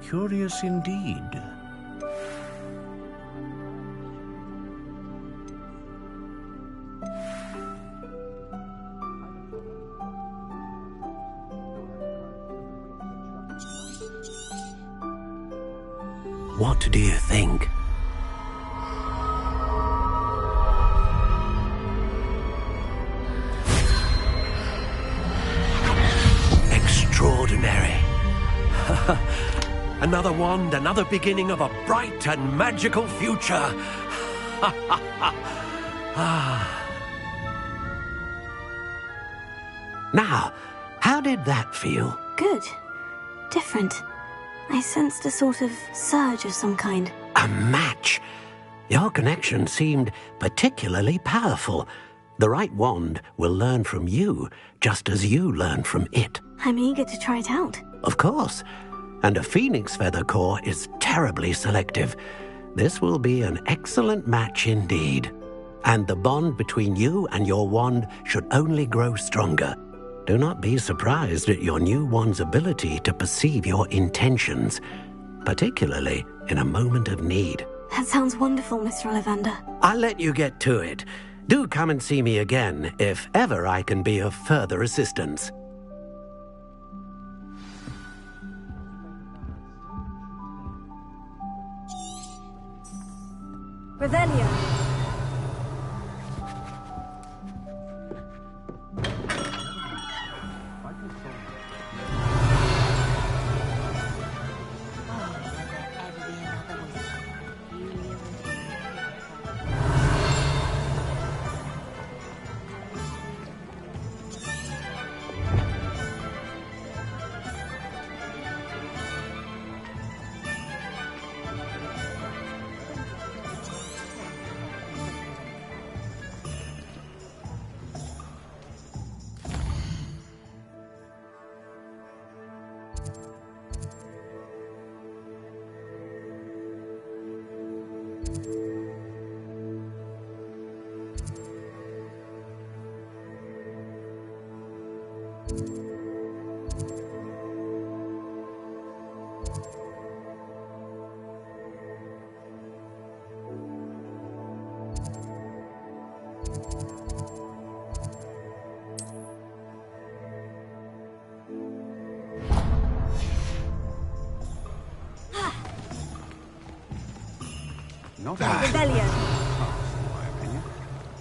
Speaker 5: Curious indeed.
Speaker 13: What do you think? Extraordinary. Another wand, another beginning of a bright and magical future. Now, how did that feel?
Speaker 7: Good. Different. I sensed a sort of surge of some kind.
Speaker 13: A match? Your connection seemed particularly powerful. The right wand will learn from you, just as you learn from it.
Speaker 7: I'm eager to try it out.
Speaker 13: Of course. And a Phoenix Feather core is terribly selective. This will be an excellent match indeed. And the bond between you and your wand should only grow stronger. Do not be surprised at your new wand's ability to perceive your intentions, particularly in a moment of need.
Speaker 7: That sounds wonderful, Mr. Ollivander.
Speaker 13: I'll let you get to it. Do come and see me again if ever I can be of further assistance.
Speaker 19: Revelio.
Speaker 4: Not
Speaker 19: Rebellion.
Speaker 4: in my opinion.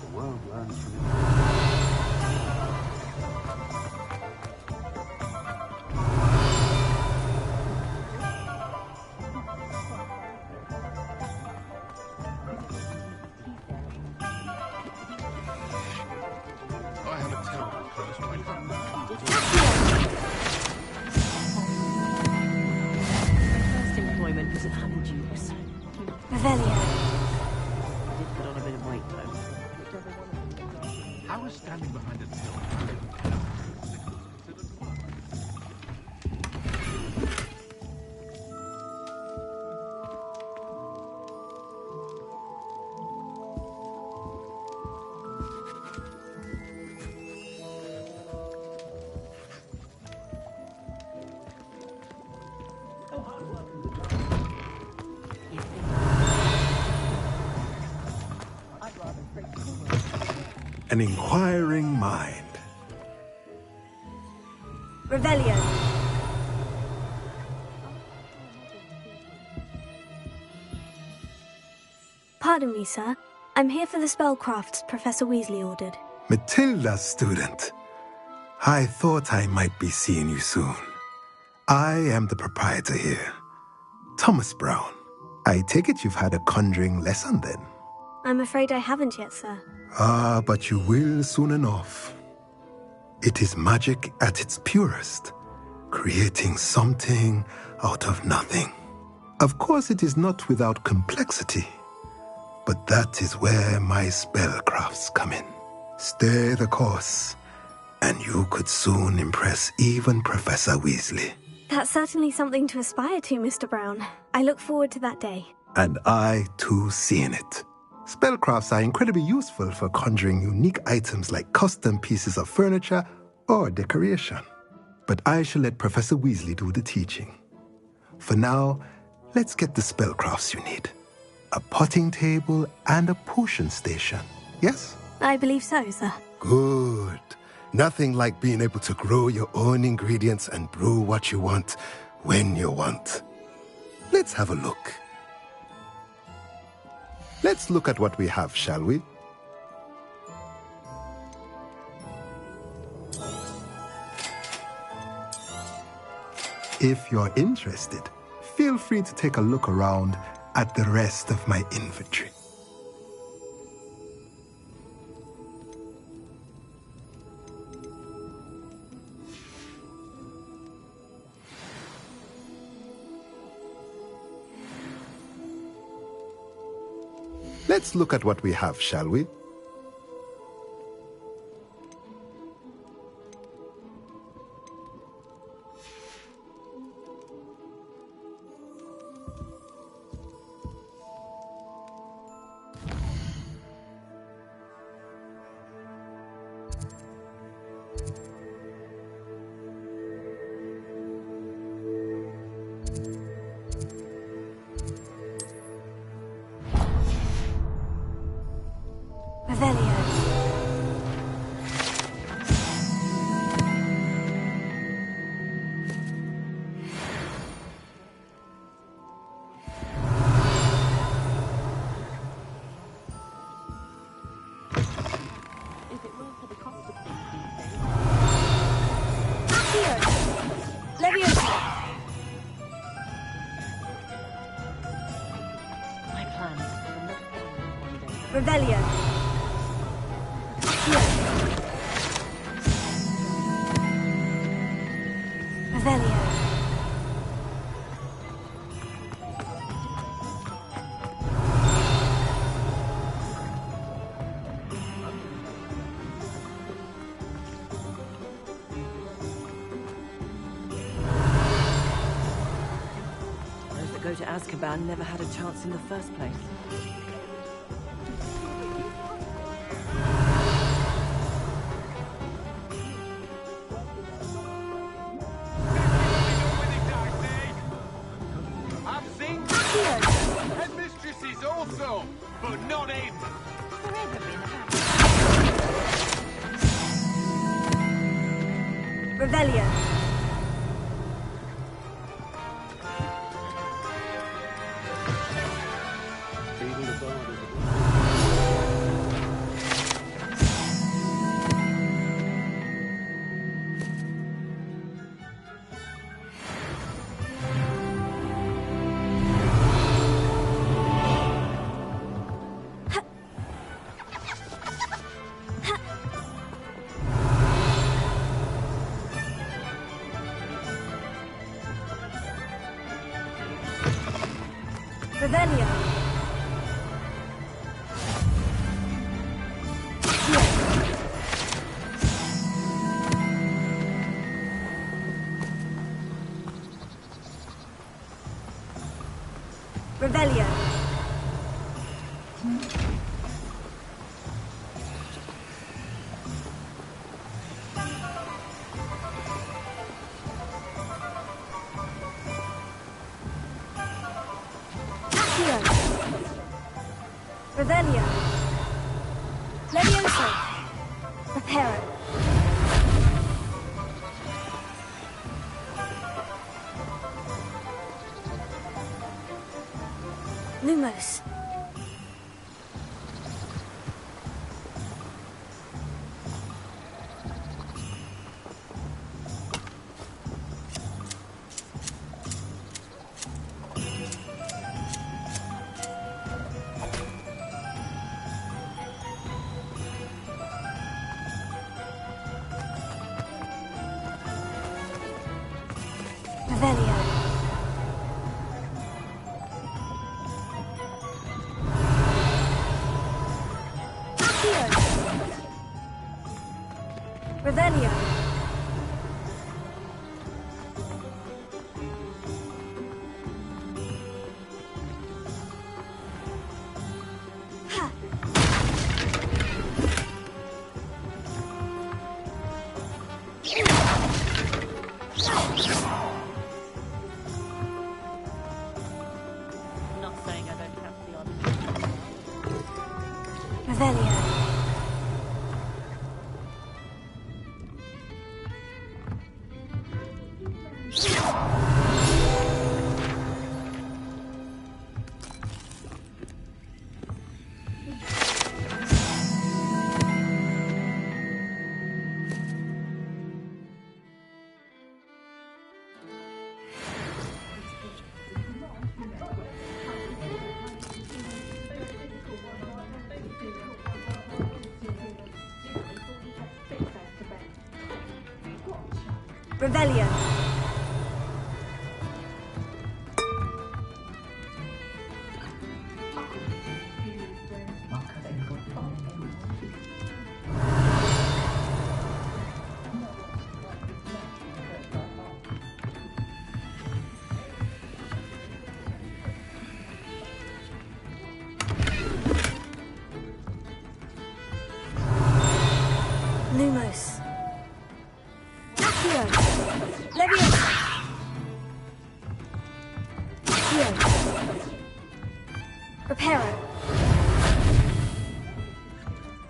Speaker 4: The world learns from it.
Speaker 11: I have a terrible close mind.
Speaker 17: First employment was at Honeydukes.
Speaker 19: Revelio.
Speaker 8: an inquiring mind.
Speaker 19: Revelio. Pardon me, sir. I'm here for the spellcrafts Professor Weasley ordered.
Speaker 8: Matilda, student. I thought I might be seeing you soon. I am the proprietor here, Thomas Brown. I take it you've had a conjuring lesson then?
Speaker 19: I'm afraid I haven't yet, sir.
Speaker 8: Ah, but you will soon enough. It is magic at its purest, creating something out of nothing. Of course, it is not without complexity, but that is where my spellcrafts come in. Stay the course, and you could soon impress even Professor Weasley.
Speaker 19: That's certainly something to aspire to, Mr. Brown. I look forward to that day.
Speaker 8: And I, too, seeing it. Spellcrafts are incredibly useful for conjuring unique items like custom pieces of furniture or decoration. But I shall let Professor Weasley do the teaching. For now, let's get the spellcrafts you need. A potting table and a potion station, yes?
Speaker 19: I believe so, sir.
Speaker 8: Good. Nothing like being able to grow your own ingredients and brew what you want when you want. Let's have a look. Let's look at what we have, shall we? If you're interested, feel free to take a look around at the rest of my inventory. Let's look at what we have, shall we?
Speaker 19: Revelio. Revelio.
Speaker 22: Those that go to Azkaban never had a chance in the first place.
Speaker 19: Revelio. Revelio. Revelio. Revelio. Levioso. Reparo. Lumos. Revelio. Accio. Revelio. Ha.
Speaker 22: Not saying I don't have the odd.
Speaker 19: Revelio. Revelio. Lumos. Accio. Leviosa. Accio. Reparo.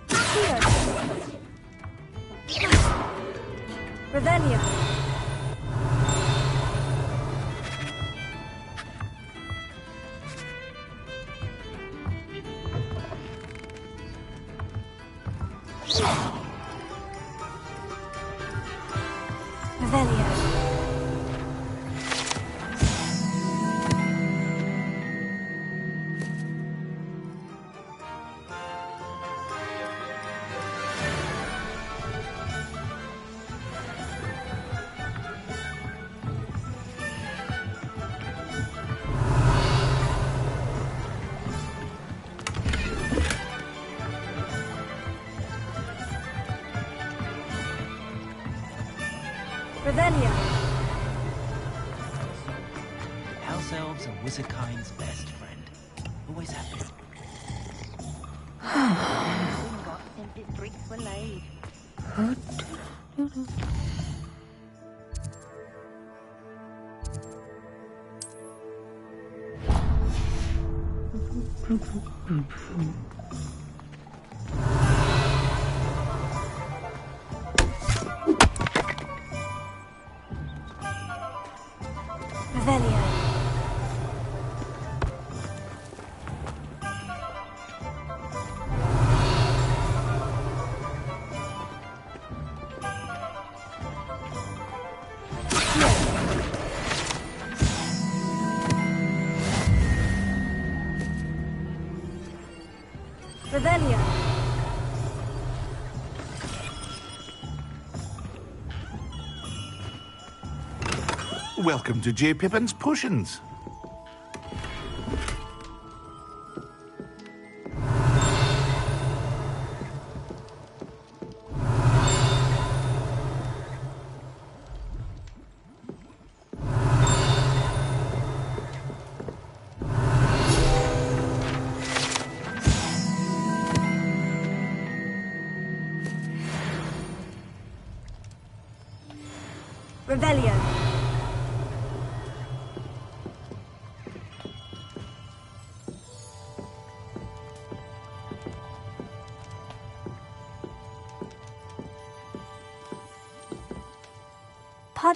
Speaker 19: Accio. Revelio. Revelio. Revelio.
Speaker 21: House elves are Wizardkind's best friend. Always have been.
Speaker 9: Got since its bricks were laid.
Speaker 19: Revelio. Revelio.
Speaker 11: Welcome to J. Pippin's Potions.
Speaker 19: Revelio.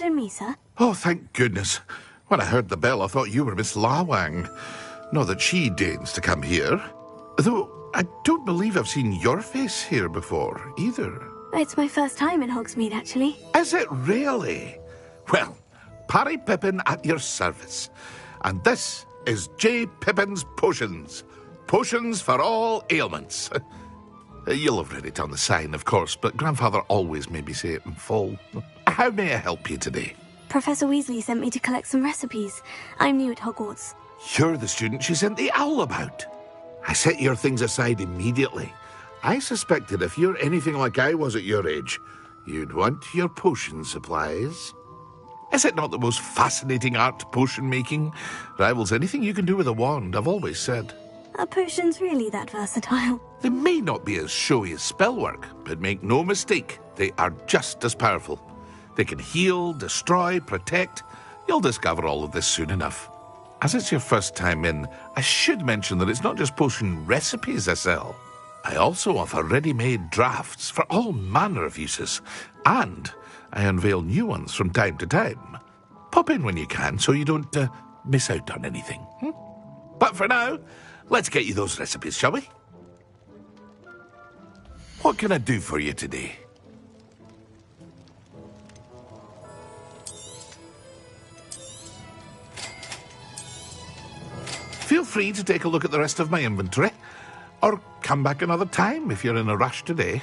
Speaker 7: Pardon me, sir.
Speaker 11: Oh, thank goodness. When I heard the bell, I thought you were Miss Lawang. Not that she deigns to come here. Though I don't believe I've seen your face here before, either.
Speaker 7: It's my first time in Hogsmeade, actually.
Speaker 11: Is it really? Well, Parry Pippin at your service. And this is J. Pippin's Potions. Potions for all ailments. You'll have read it on the sign, of course, but Grandfather always made me say it in full. How may I help you today?
Speaker 7: Professor Weasley sent me to collect some recipes. I'm new at Hogwarts.
Speaker 11: You're the student she sent the owl about. I set your things aside immediately. I suspected if you're anything like I was at your age, you'd want your potion supplies. Is it not the most fascinating art, potion making? Rivals anything you can do with a wand, I've always said.
Speaker 7: Are potions really that versatile?
Speaker 11: They may not be as showy as spellwork, but make no mistake, they are just as powerful. They can heal, destroy, protect. You'll discover all of this soon enough. As it's your first time in, I should mention that it's not just potion recipes I sell. I also offer ready-made drafts for all manner of uses, and I unveil new ones from time to time. Pop in when you can so you don't miss out on anything. But for now, let's get you those recipes, shall we? What can I do for you today? Feel free to take a look at the rest of my inventory, or come back another time if you're in a rush today.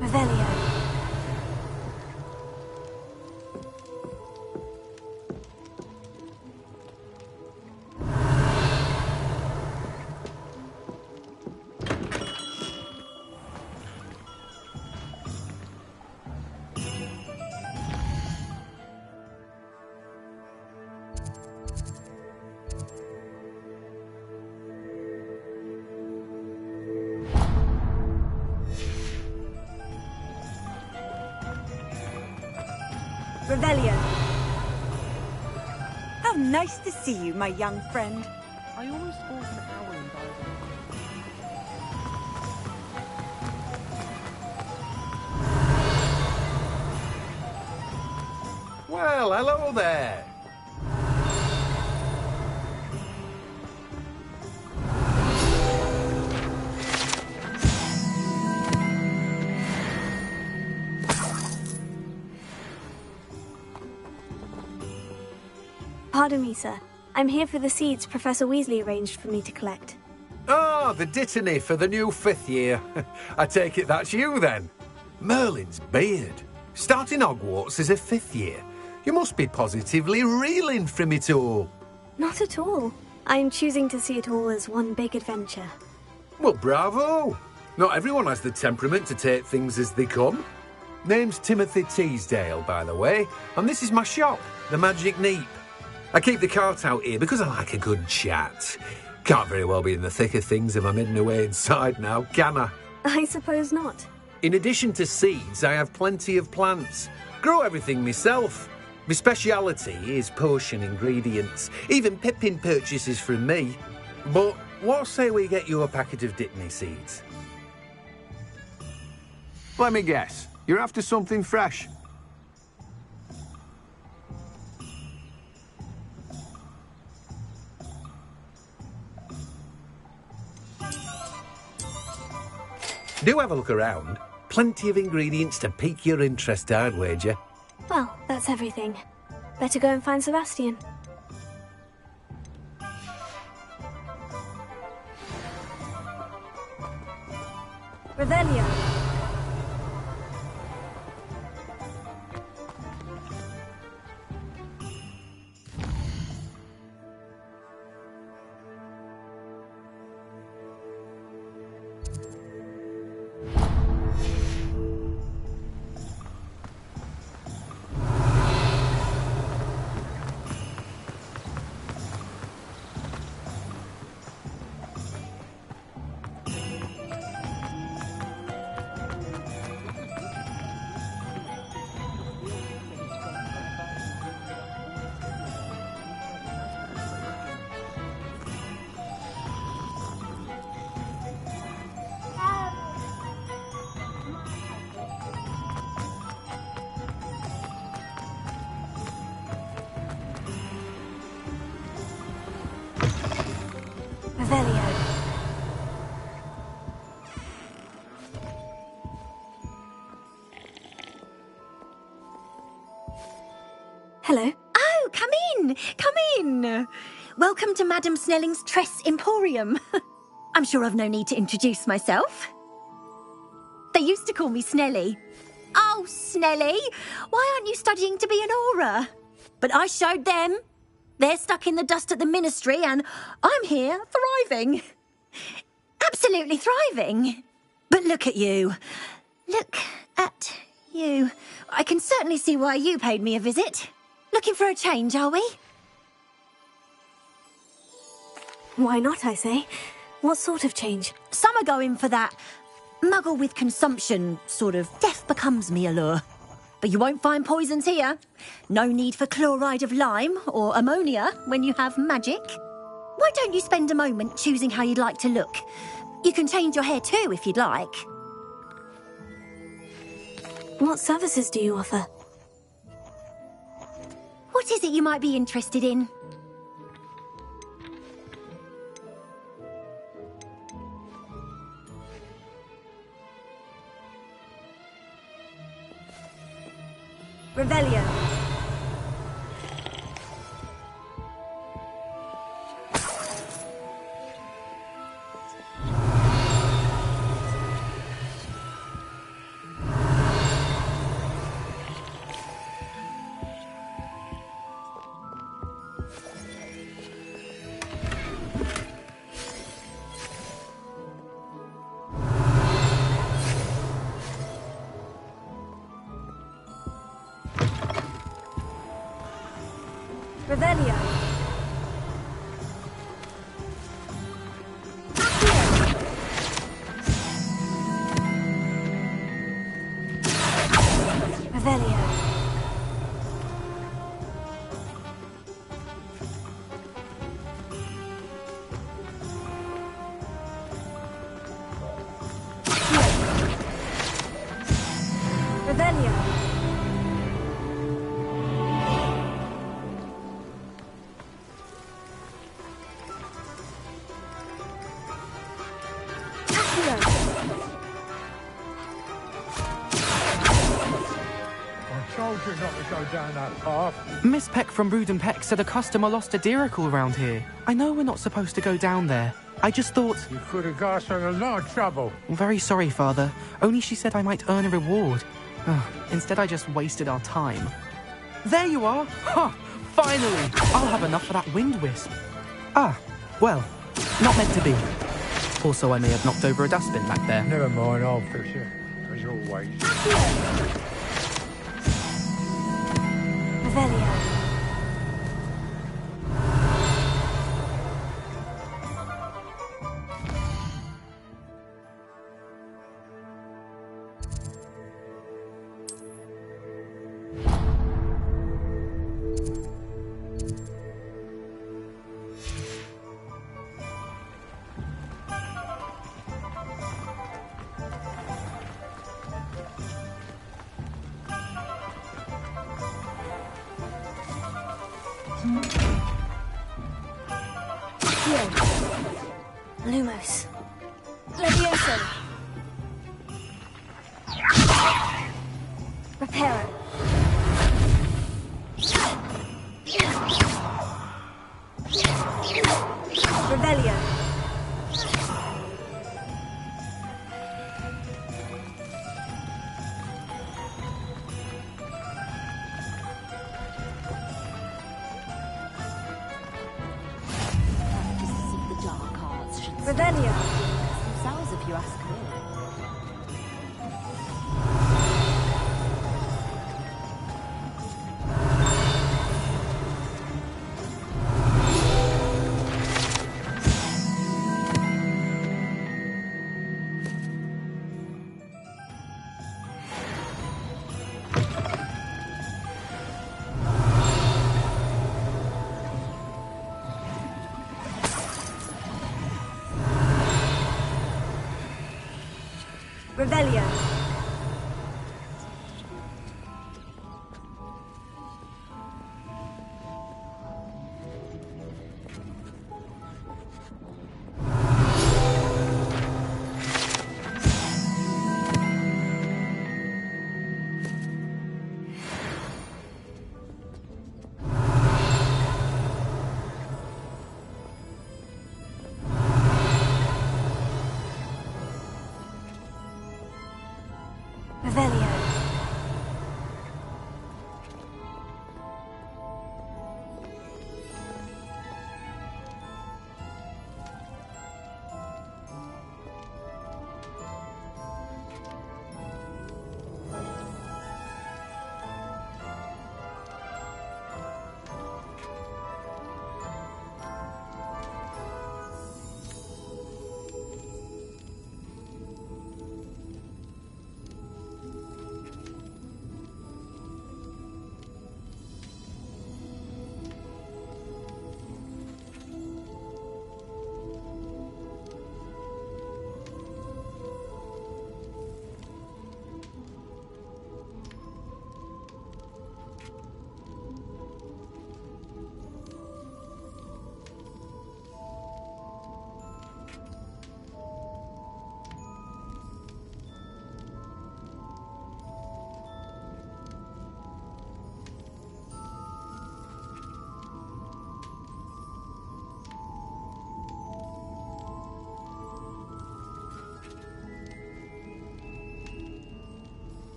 Speaker 19: Revelio.
Speaker 1: Revelio. How nice to see you, my young friend.
Speaker 22: I always thought an hour in
Speaker 13: Well, hello there.
Speaker 19: Pardon me, sir. I'm here for the seeds Professor Weasley arranged for me to collect.
Speaker 3: Ah, the dittany for the new 5th year. I take it that's you, then. Merlin's beard. Starting Hogwarts as a 5th year. You must be positively reeling from it all.
Speaker 19: Not at all. I'm choosing to see it all as one big adventure.
Speaker 3: Well, bravo. Not everyone has the temperament to take things as they come. Name's Timothy Teasdale, by the way, and this is my shop, the Magic Neep. I keep the cart out here because I like a good chat. Can't very well be in the thick of things if I'm hidden away inside now, can I?
Speaker 19: I suppose not.
Speaker 3: In addition to seeds, I have plenty of plants. Grow everything myself. My speciality is potion ingredients. Even Pippin purchases from me. But what say we get you a packet of Dittany seeds?
Speaker 4: Let me guess. You're after something fresh.
Speaker 3: Do have a look around. Plenty of ingredients to pique your interest, I'd wager.
Speaker 19: Well, that's everything. Better go and find Sebastian. Revelio. Revelio. Hello.
Speaker 10: Oh, come in! Come in! Welcome to Madame Snelling's Tress Emporium. I'm sure I've no need to introduce myself. They used to call me Snelly. Oh, Snelly, why aren't you studying to be an Auror? But I showed them. They're stuck in the dust at the Ministry, and I'm here, thriving. Absolutely thriving. But look at you. Look at you. I can certainly see why you paid me a visit. Looking for a change, are we?
Speaker 19: Why not, I say? What sort of change?
Speaker 10: Some are going for that muggle with consumption, sort of death becomes me allure. But you won't find poisons here. No need for chloride of lime or ammonia when you have magic. Why don't you spend a moment choosing how you'd like to look? You can change your hair too if you'd like.
Speaker 19: What services do you offer?
Speaker 10: What is it you might be interested in?
Speaker 1: Revelio.
Speaker 19: Revelio. Revelio. Revelio.
Speaker 14: I told you not to go down that path.
Speaker 16: Miss Peck from Ruden Peck said a customer lost a Diracle around here. I know we're not supposed to go down there. I just thought...
Speaker 14: You could have got us in a lot of trouble.
Speaker 16: I'm very sorry, Father. Only she said I might earn a reward. Instead, I just wasted our time. There you are! Ha! Finally! I'll have enough for that wind wisp. Ah, well, not meant to be. Also, I may have knocked over a dustbin back there.
Speaker 14: Never mind, I'll fix it. As always.
Speaker 19: Revelio.
Speaker 2: Lumos.
Speaker 19: Levioso.
Speaker 2: Reparo.
Speaker 19: Revelio.
Speaker 17: Practices of the dark arts should
Speaker 19: Revelio.
Speaker 17: themselves, if you ask me.
Speaker 19: Revelio. Revelio.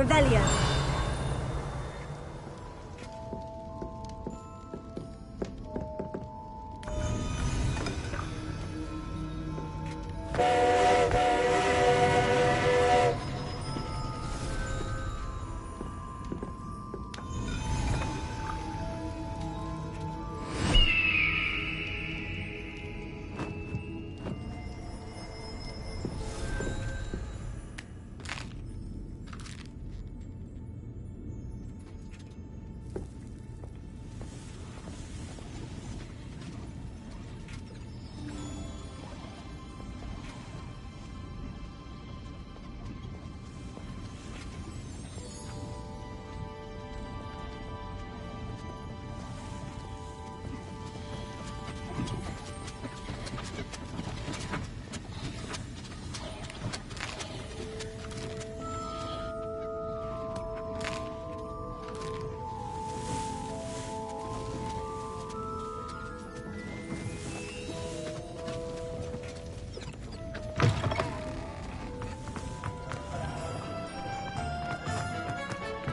Speaker 19: Revelio.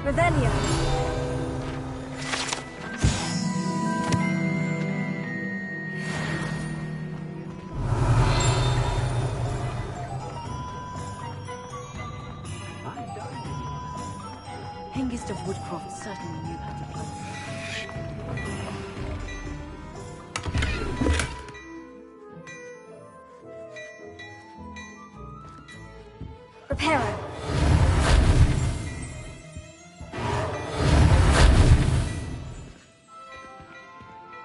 Speaker 19: Revelio.
Speaker 22: Hengist of Woodcroft certainly knew how to play.
Speaker 19: Reparo.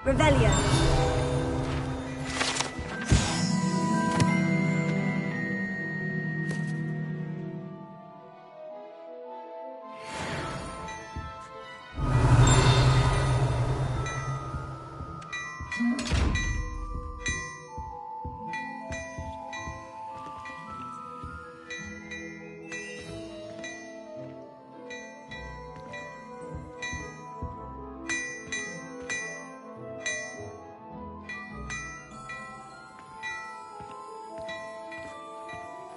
Speaker 19: Revelio.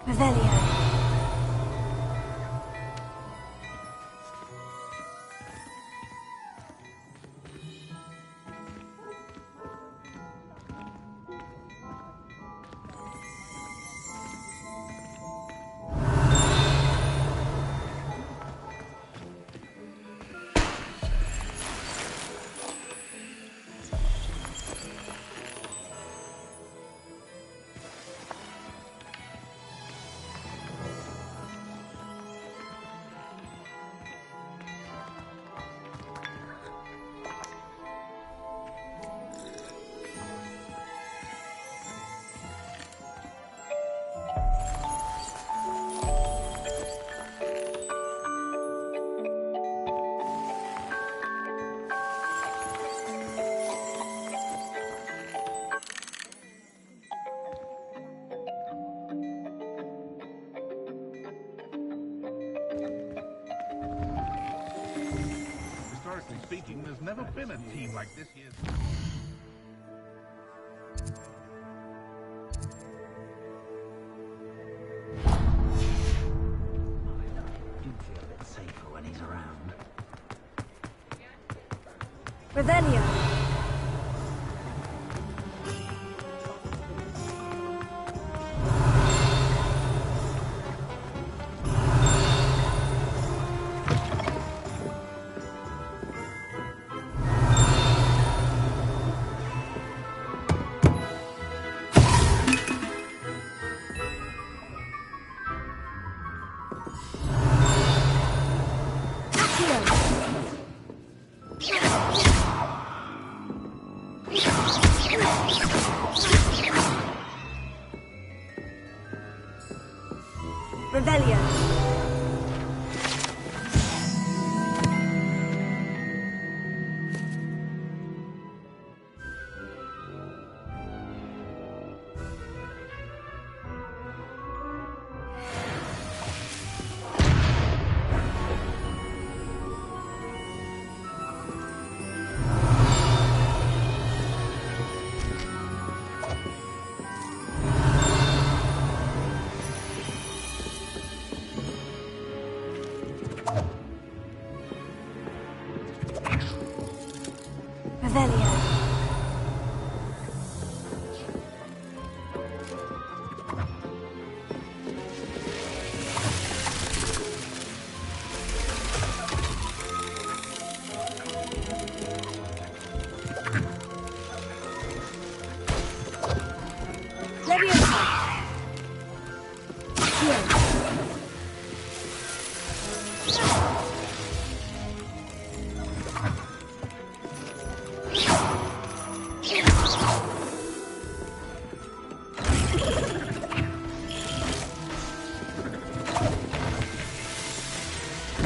Speaker 19: Revelio.
Speaker 11: Historically speaking, there's never been a team like this year.
Speaker 12: Do feel a bit safer when he's around.
Speaker 19: Revelio. Revelio.
Speaker 18: Revelio.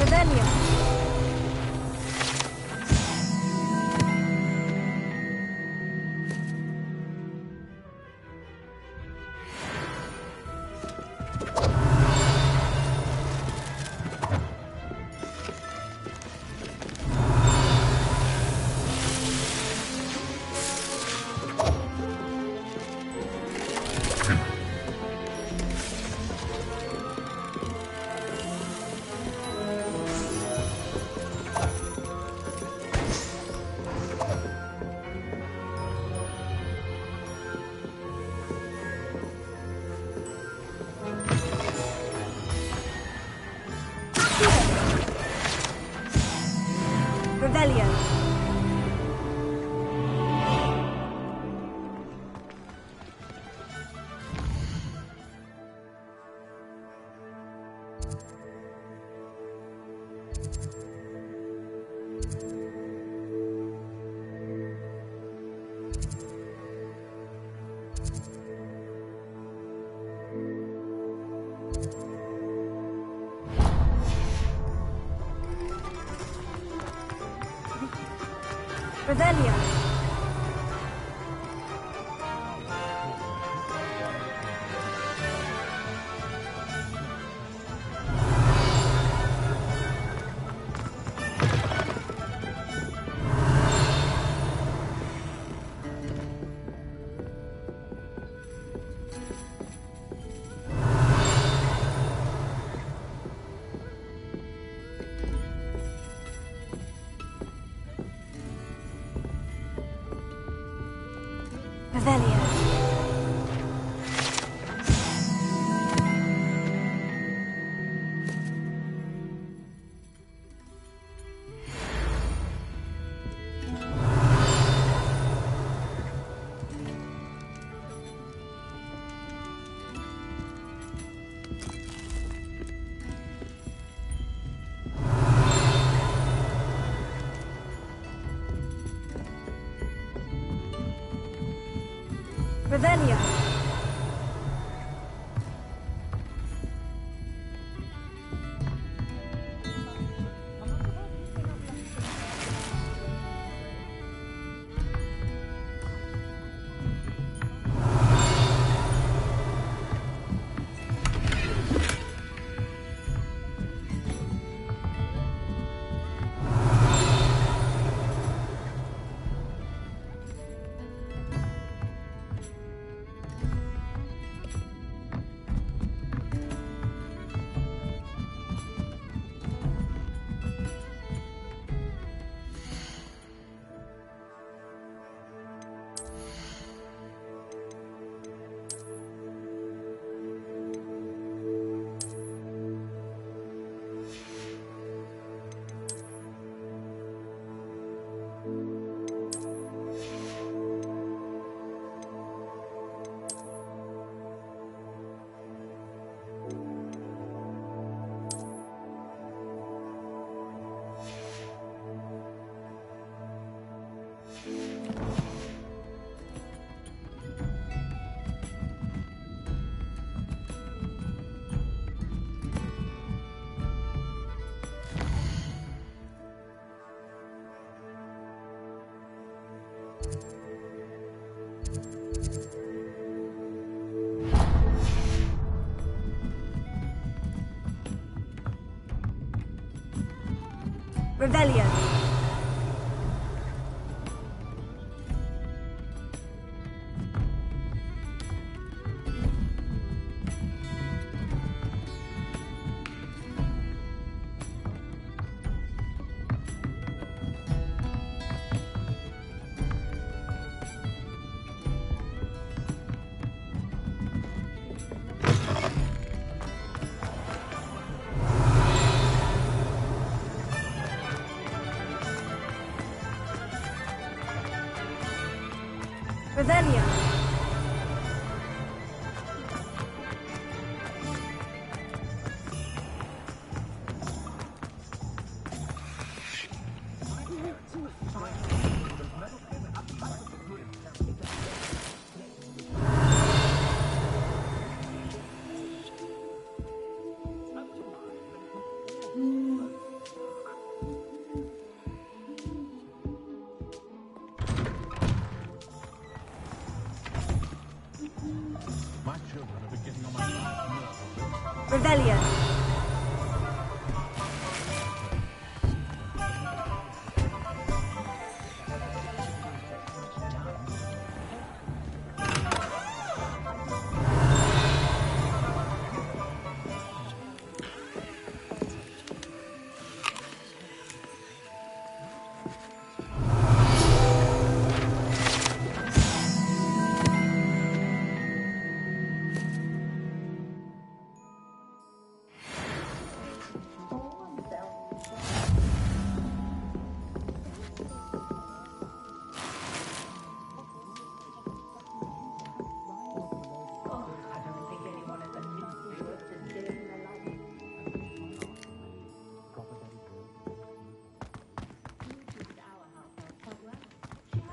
Speaker 1: Revelio. Revelio. Revelio. Revelio. Revelio.
Speaker 19: Revelio. Revelio.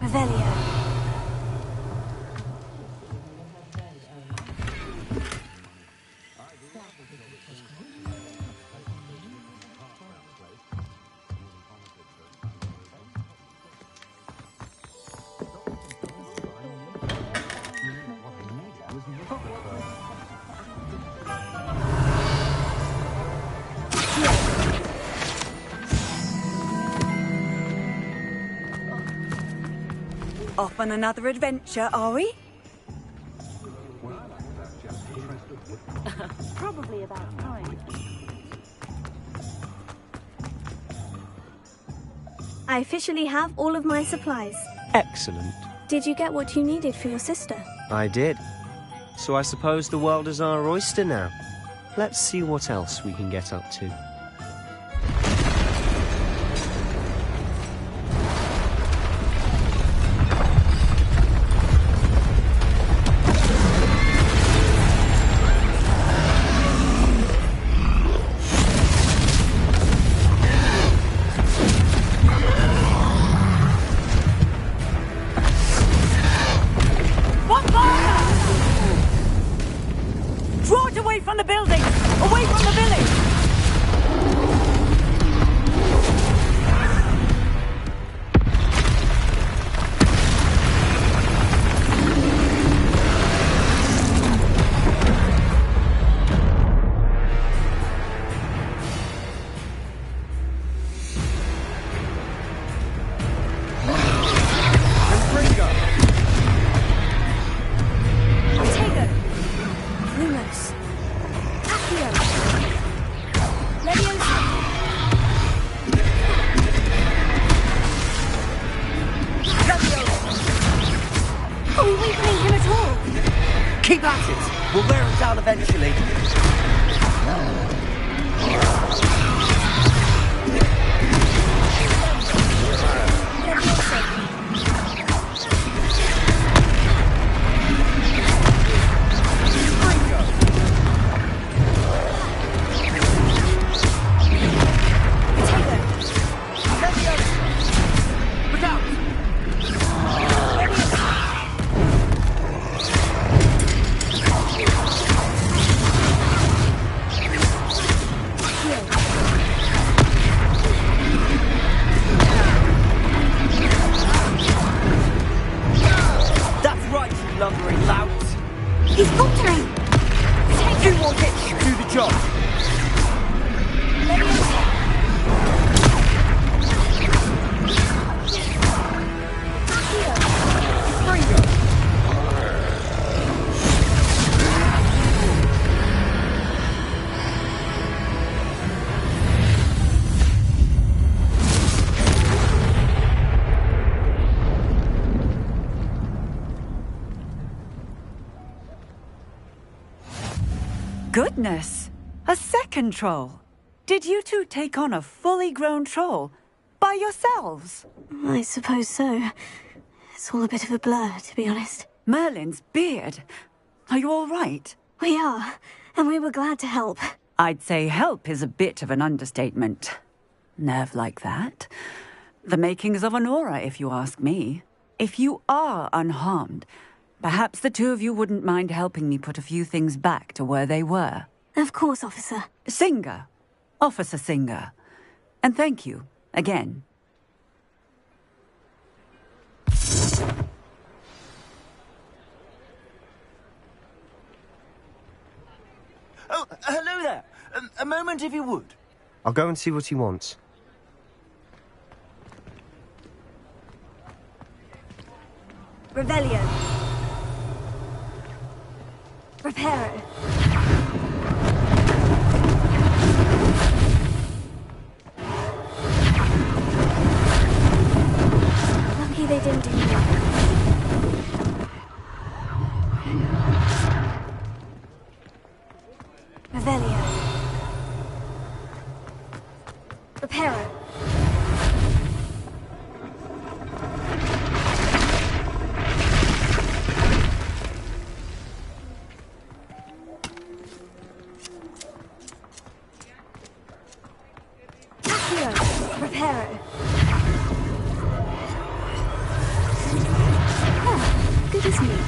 Speaker 19: Revelio.
Speaker 1: Off on another adventure, are we?
Speaker 17: Probably about time.
Speaker 19: I officially have all of my supplies.
Speaker 6: Excellent.
Speaker 19: Did you get what you needed for your sister?
Speaker 6: I did. So I suppose the world is our oyster now. Let's see what else we can get up to.
Speaker 4: Keep at it! We'll wear them down eventually. Lumbering louts.
Speaker 10: He's faltering!
Speaker 4: Few more hits should do the job.
Speaker 1: Goodness! A second troll! Did you two take on a fully grown troll? By yourselves?
Speaker 7: I suppose so. It's all a bit of a blur, to be honest.
Speaker 1: Merlin's beard. Are you all right?
Speaker 7: We are, and we were glad to help.
Speaker 1: I'd say help is a bit of an understatement. Nerve like that. The makings of an aura, if you ask me. If you are unharmed, perhaps the two of you wouldn't mind helping me put a few things back to where they were.
Speaker 7: Of course, officer.
Speaker 1: Singer. Officer Singer. And thank you, again.
Speaker 12: Oh, hello there. A moment, if you would.
Speaker 6: I'll go and see what he wants.
Speaker 19: Revelio. Reparo. Lucky they didn't do that. Revelio. Reparo. Reparo. Ah, good as new.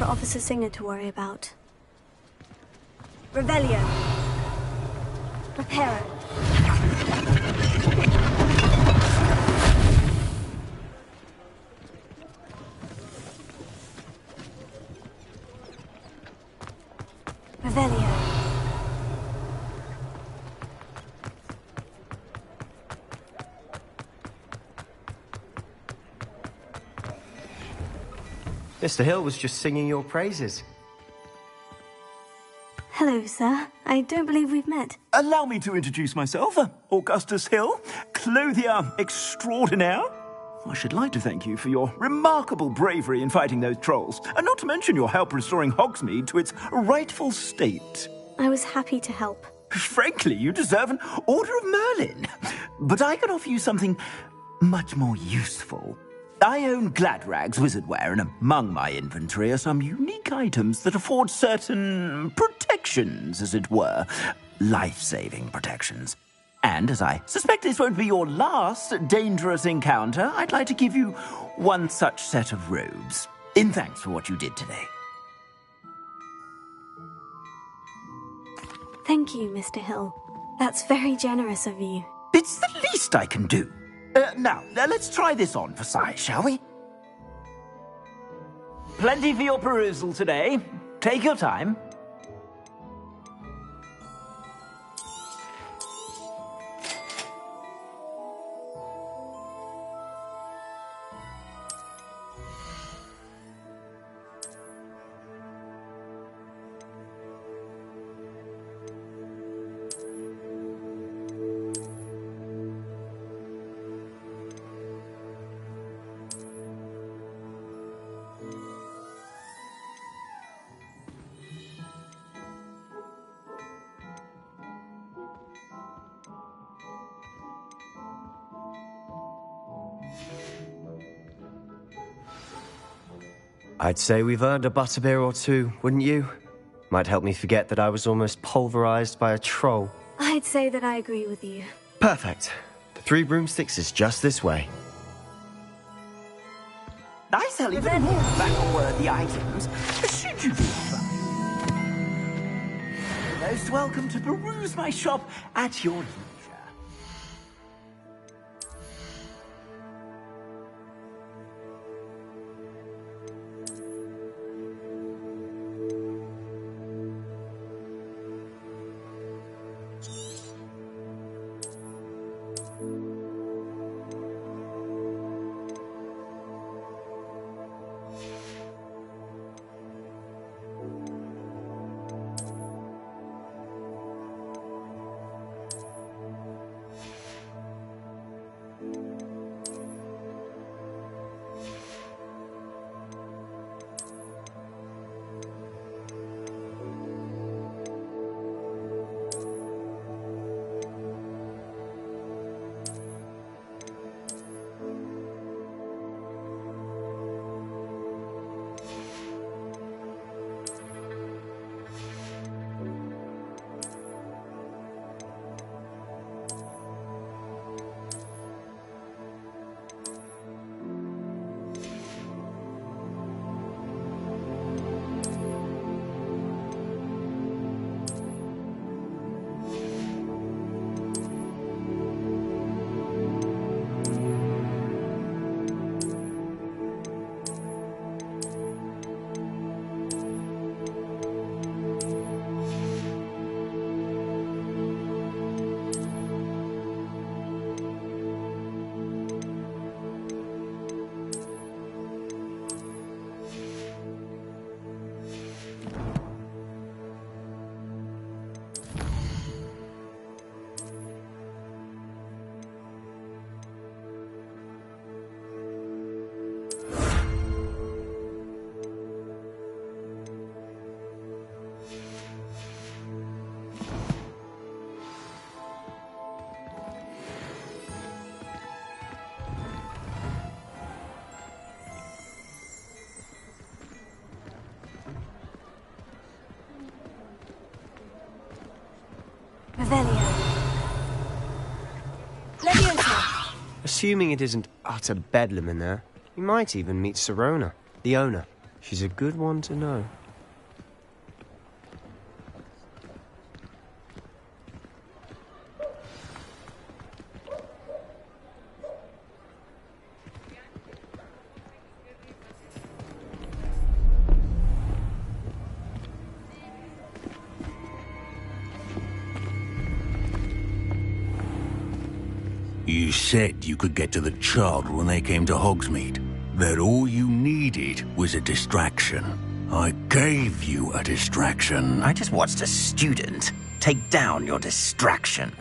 Speaker 19: Officer Singer to worry about. Revelio. Reparo. Revelio.
Speaker 6: Mr. Hill was just singing your praises.
Speaker 7: Hello, sir. I don't believe we've met.
Speaker 12: Allow me to introduce myself. Augustus Hill, clothier extraordinaire. I should like to thank you for your remarkable bravery in fighting those trolls, and not to mention your help restoring Hogsmeade to its rightful state.
Speaker 7: I was happy to help.
Speaker 12: Frankly, you deserve an Order of Merlin. But I can offer you something much more useful. I own Gladrag's wizardware, and among my inventory are some unique items that afford certain protections, as it were. Life-saving protections. And as I suspect this won't be your last dangerous encounter, I'd like to give you one such set of robes, in thanks for what you did today.
Speaker 7: Thank you, Mr. Hill. That's very generous of you.
Speaker 12: It's the least I can do. Now, let's try this on for size, shall we? Plenty for your perusal today. Take your time.
Speaker 6: I'd say we've earned a butterbeer or two, wouldn't you? Might help me forget that I was almost pulverized by a troll.
Speaker 7: I'd say that I agree with you.
Speaker 6: Perfect. The Three Broomsticks is just this way.
Speaker 12: I sell even more battle-worthy items, should you be inclined. You're most welcome to peruse my shop at your leisure.
Speaker 7: Revelio. Leviosa.
Speaker 6: Assuming it isn't utter bedlam in there, you might even meet Sirona, the owner. She's a good one to know.
Speaker 5: You said you could get to the child when they came to Hogsmeade. That all you needed was a distraction. I gave you a distraction.
Speaker 21: I just watched a student take down your distraction.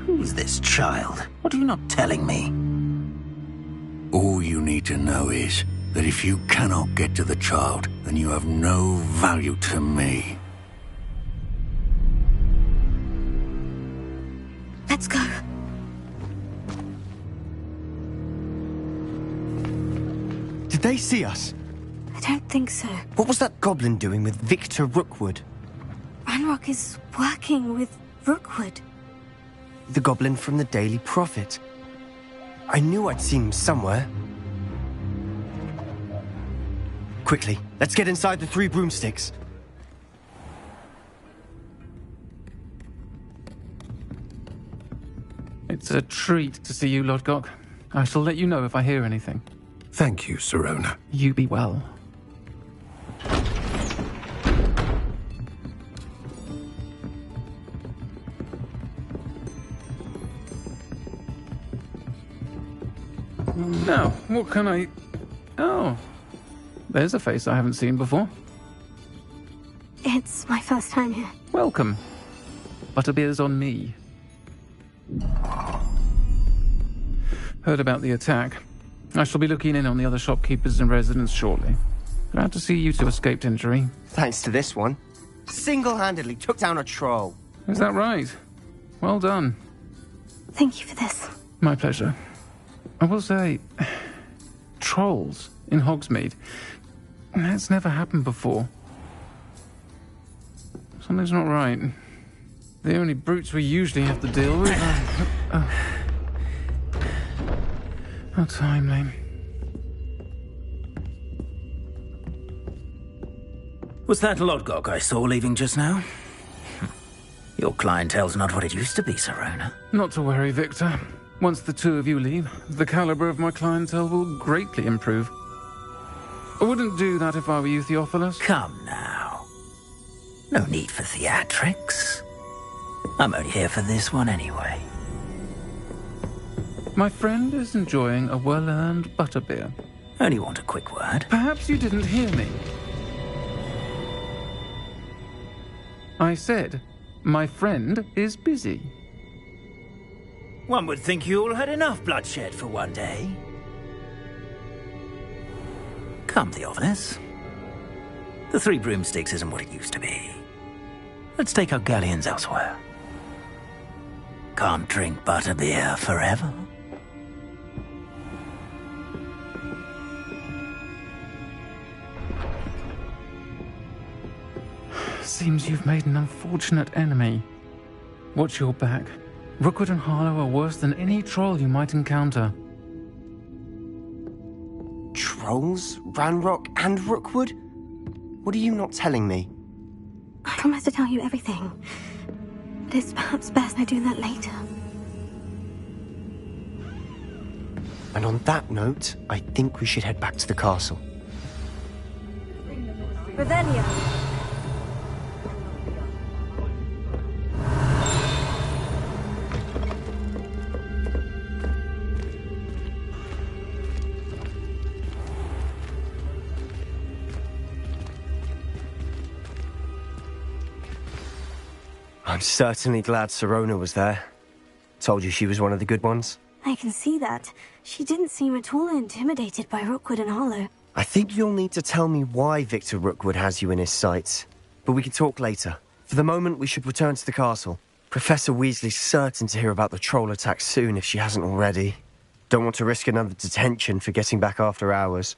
Speaker 21: Who's this child? What are you not telling me?
Speaker 5: All you need to know is that if you cannot get to the child, then you have no value to me.
Speaker 7: Let's go.
Speaker 6: Did they see us?
Speaker 7: I don't think so.
Speaker 6: What was that goblin doing with Victor Rookwood?
Speaker 7: Ranrock is working with Rookwood.
Speaker 6: The goblin from the Daily Prophet. I knew I'd seen him somewhere. Quickly, let's get inside the Three Broomsticks.
Speaker 15: It's a treat to see you, Lodgok. I shall let you know if I hear anything.
Speaker 3: Thank you, Sirona.
Speaker 15: You be well. Now, what can I... Oh, there's a face I haven't seen before.
Speaker 19: It's my first time here.
Speaker 15: Welcome. Butterbeer's on me. Heard about the attack. I shall be looking in on the other shopkeepers and residents shortly. Glad to see you two escaped injury.
Speaker 6: Thanks to this one. Single-handedly took down a troll.
Speaker 15: Is that right? Well done.
Speaker 19: Thank you for this.
Speaker 15: My pleasure. I will say, trolls in Hogsmeade. That's never happened before. Something's not right. The only brutes we usually have to deal with are... How timely.
Speaker 21: Was that Lodgok I saw leaving just now? Your clientele's not what it used to be, Sirona.
Speaker 15: Not to worry, Victor. Once the two of you leave, the caliber of my clientele will greatly improve. I wouldn't do that if I were you, Theophilus.
Speaker 21: Come now. No need for theatrics. I'm only here for this one anyway.
Speaker 15: My friend is enjoying a well-earned butterbeer.
Speaker 21: Only want a quick word.
Speaker 15: Perhaps you didn't hear me. I said, my friend is busy.
Speaker 21: One would think you all had enough bloodshed for one day. Come, Theophilus. The Three Broomsticks isn't what it used to be. Let's take our galleons elsewhere. Can't drink butterbeer forever.
Speaker 15: Seems you've made an unfortunate enemy. Watch your back. Rookwood and Harlow are worse than any troll you might encounter.
Speaker 6: Trolls? Ranrock and Rookwood? What are you not telling me?
Speaker 19: I promise to tell you everything. But it's perhaps best I do that later.
Speaker 6: And on that note, I think we should head back to the castle.
Speaker 7: Revelio.
Speaker 6: I'm certainly glad Sirona was there. Told you she was one of the good ones.
Speaker 19: I can see that. She didn't seem at all intimidated by Rookwood and Harlow.
Speaker 6: I think you'll need to tell me why Victor Rookwood has you in his sights. But we can talk later. For the moment, we should return to the castle. Professor Weasley's certain to hear about the troll attack soon if she hasn't already. Don't want to risk another detention for getting back after hours.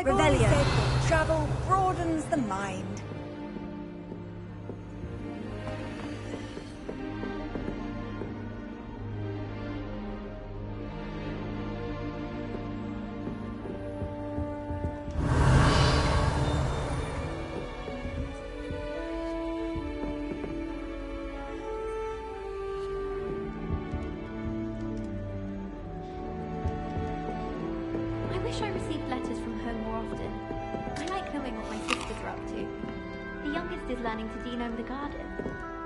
Speaker 8: Revelio. Travel broadens the mind.
Speaker 9: I wish I received letters from her more often. I like knowing what my sisters are up to. The youngest is learning to genome the garden.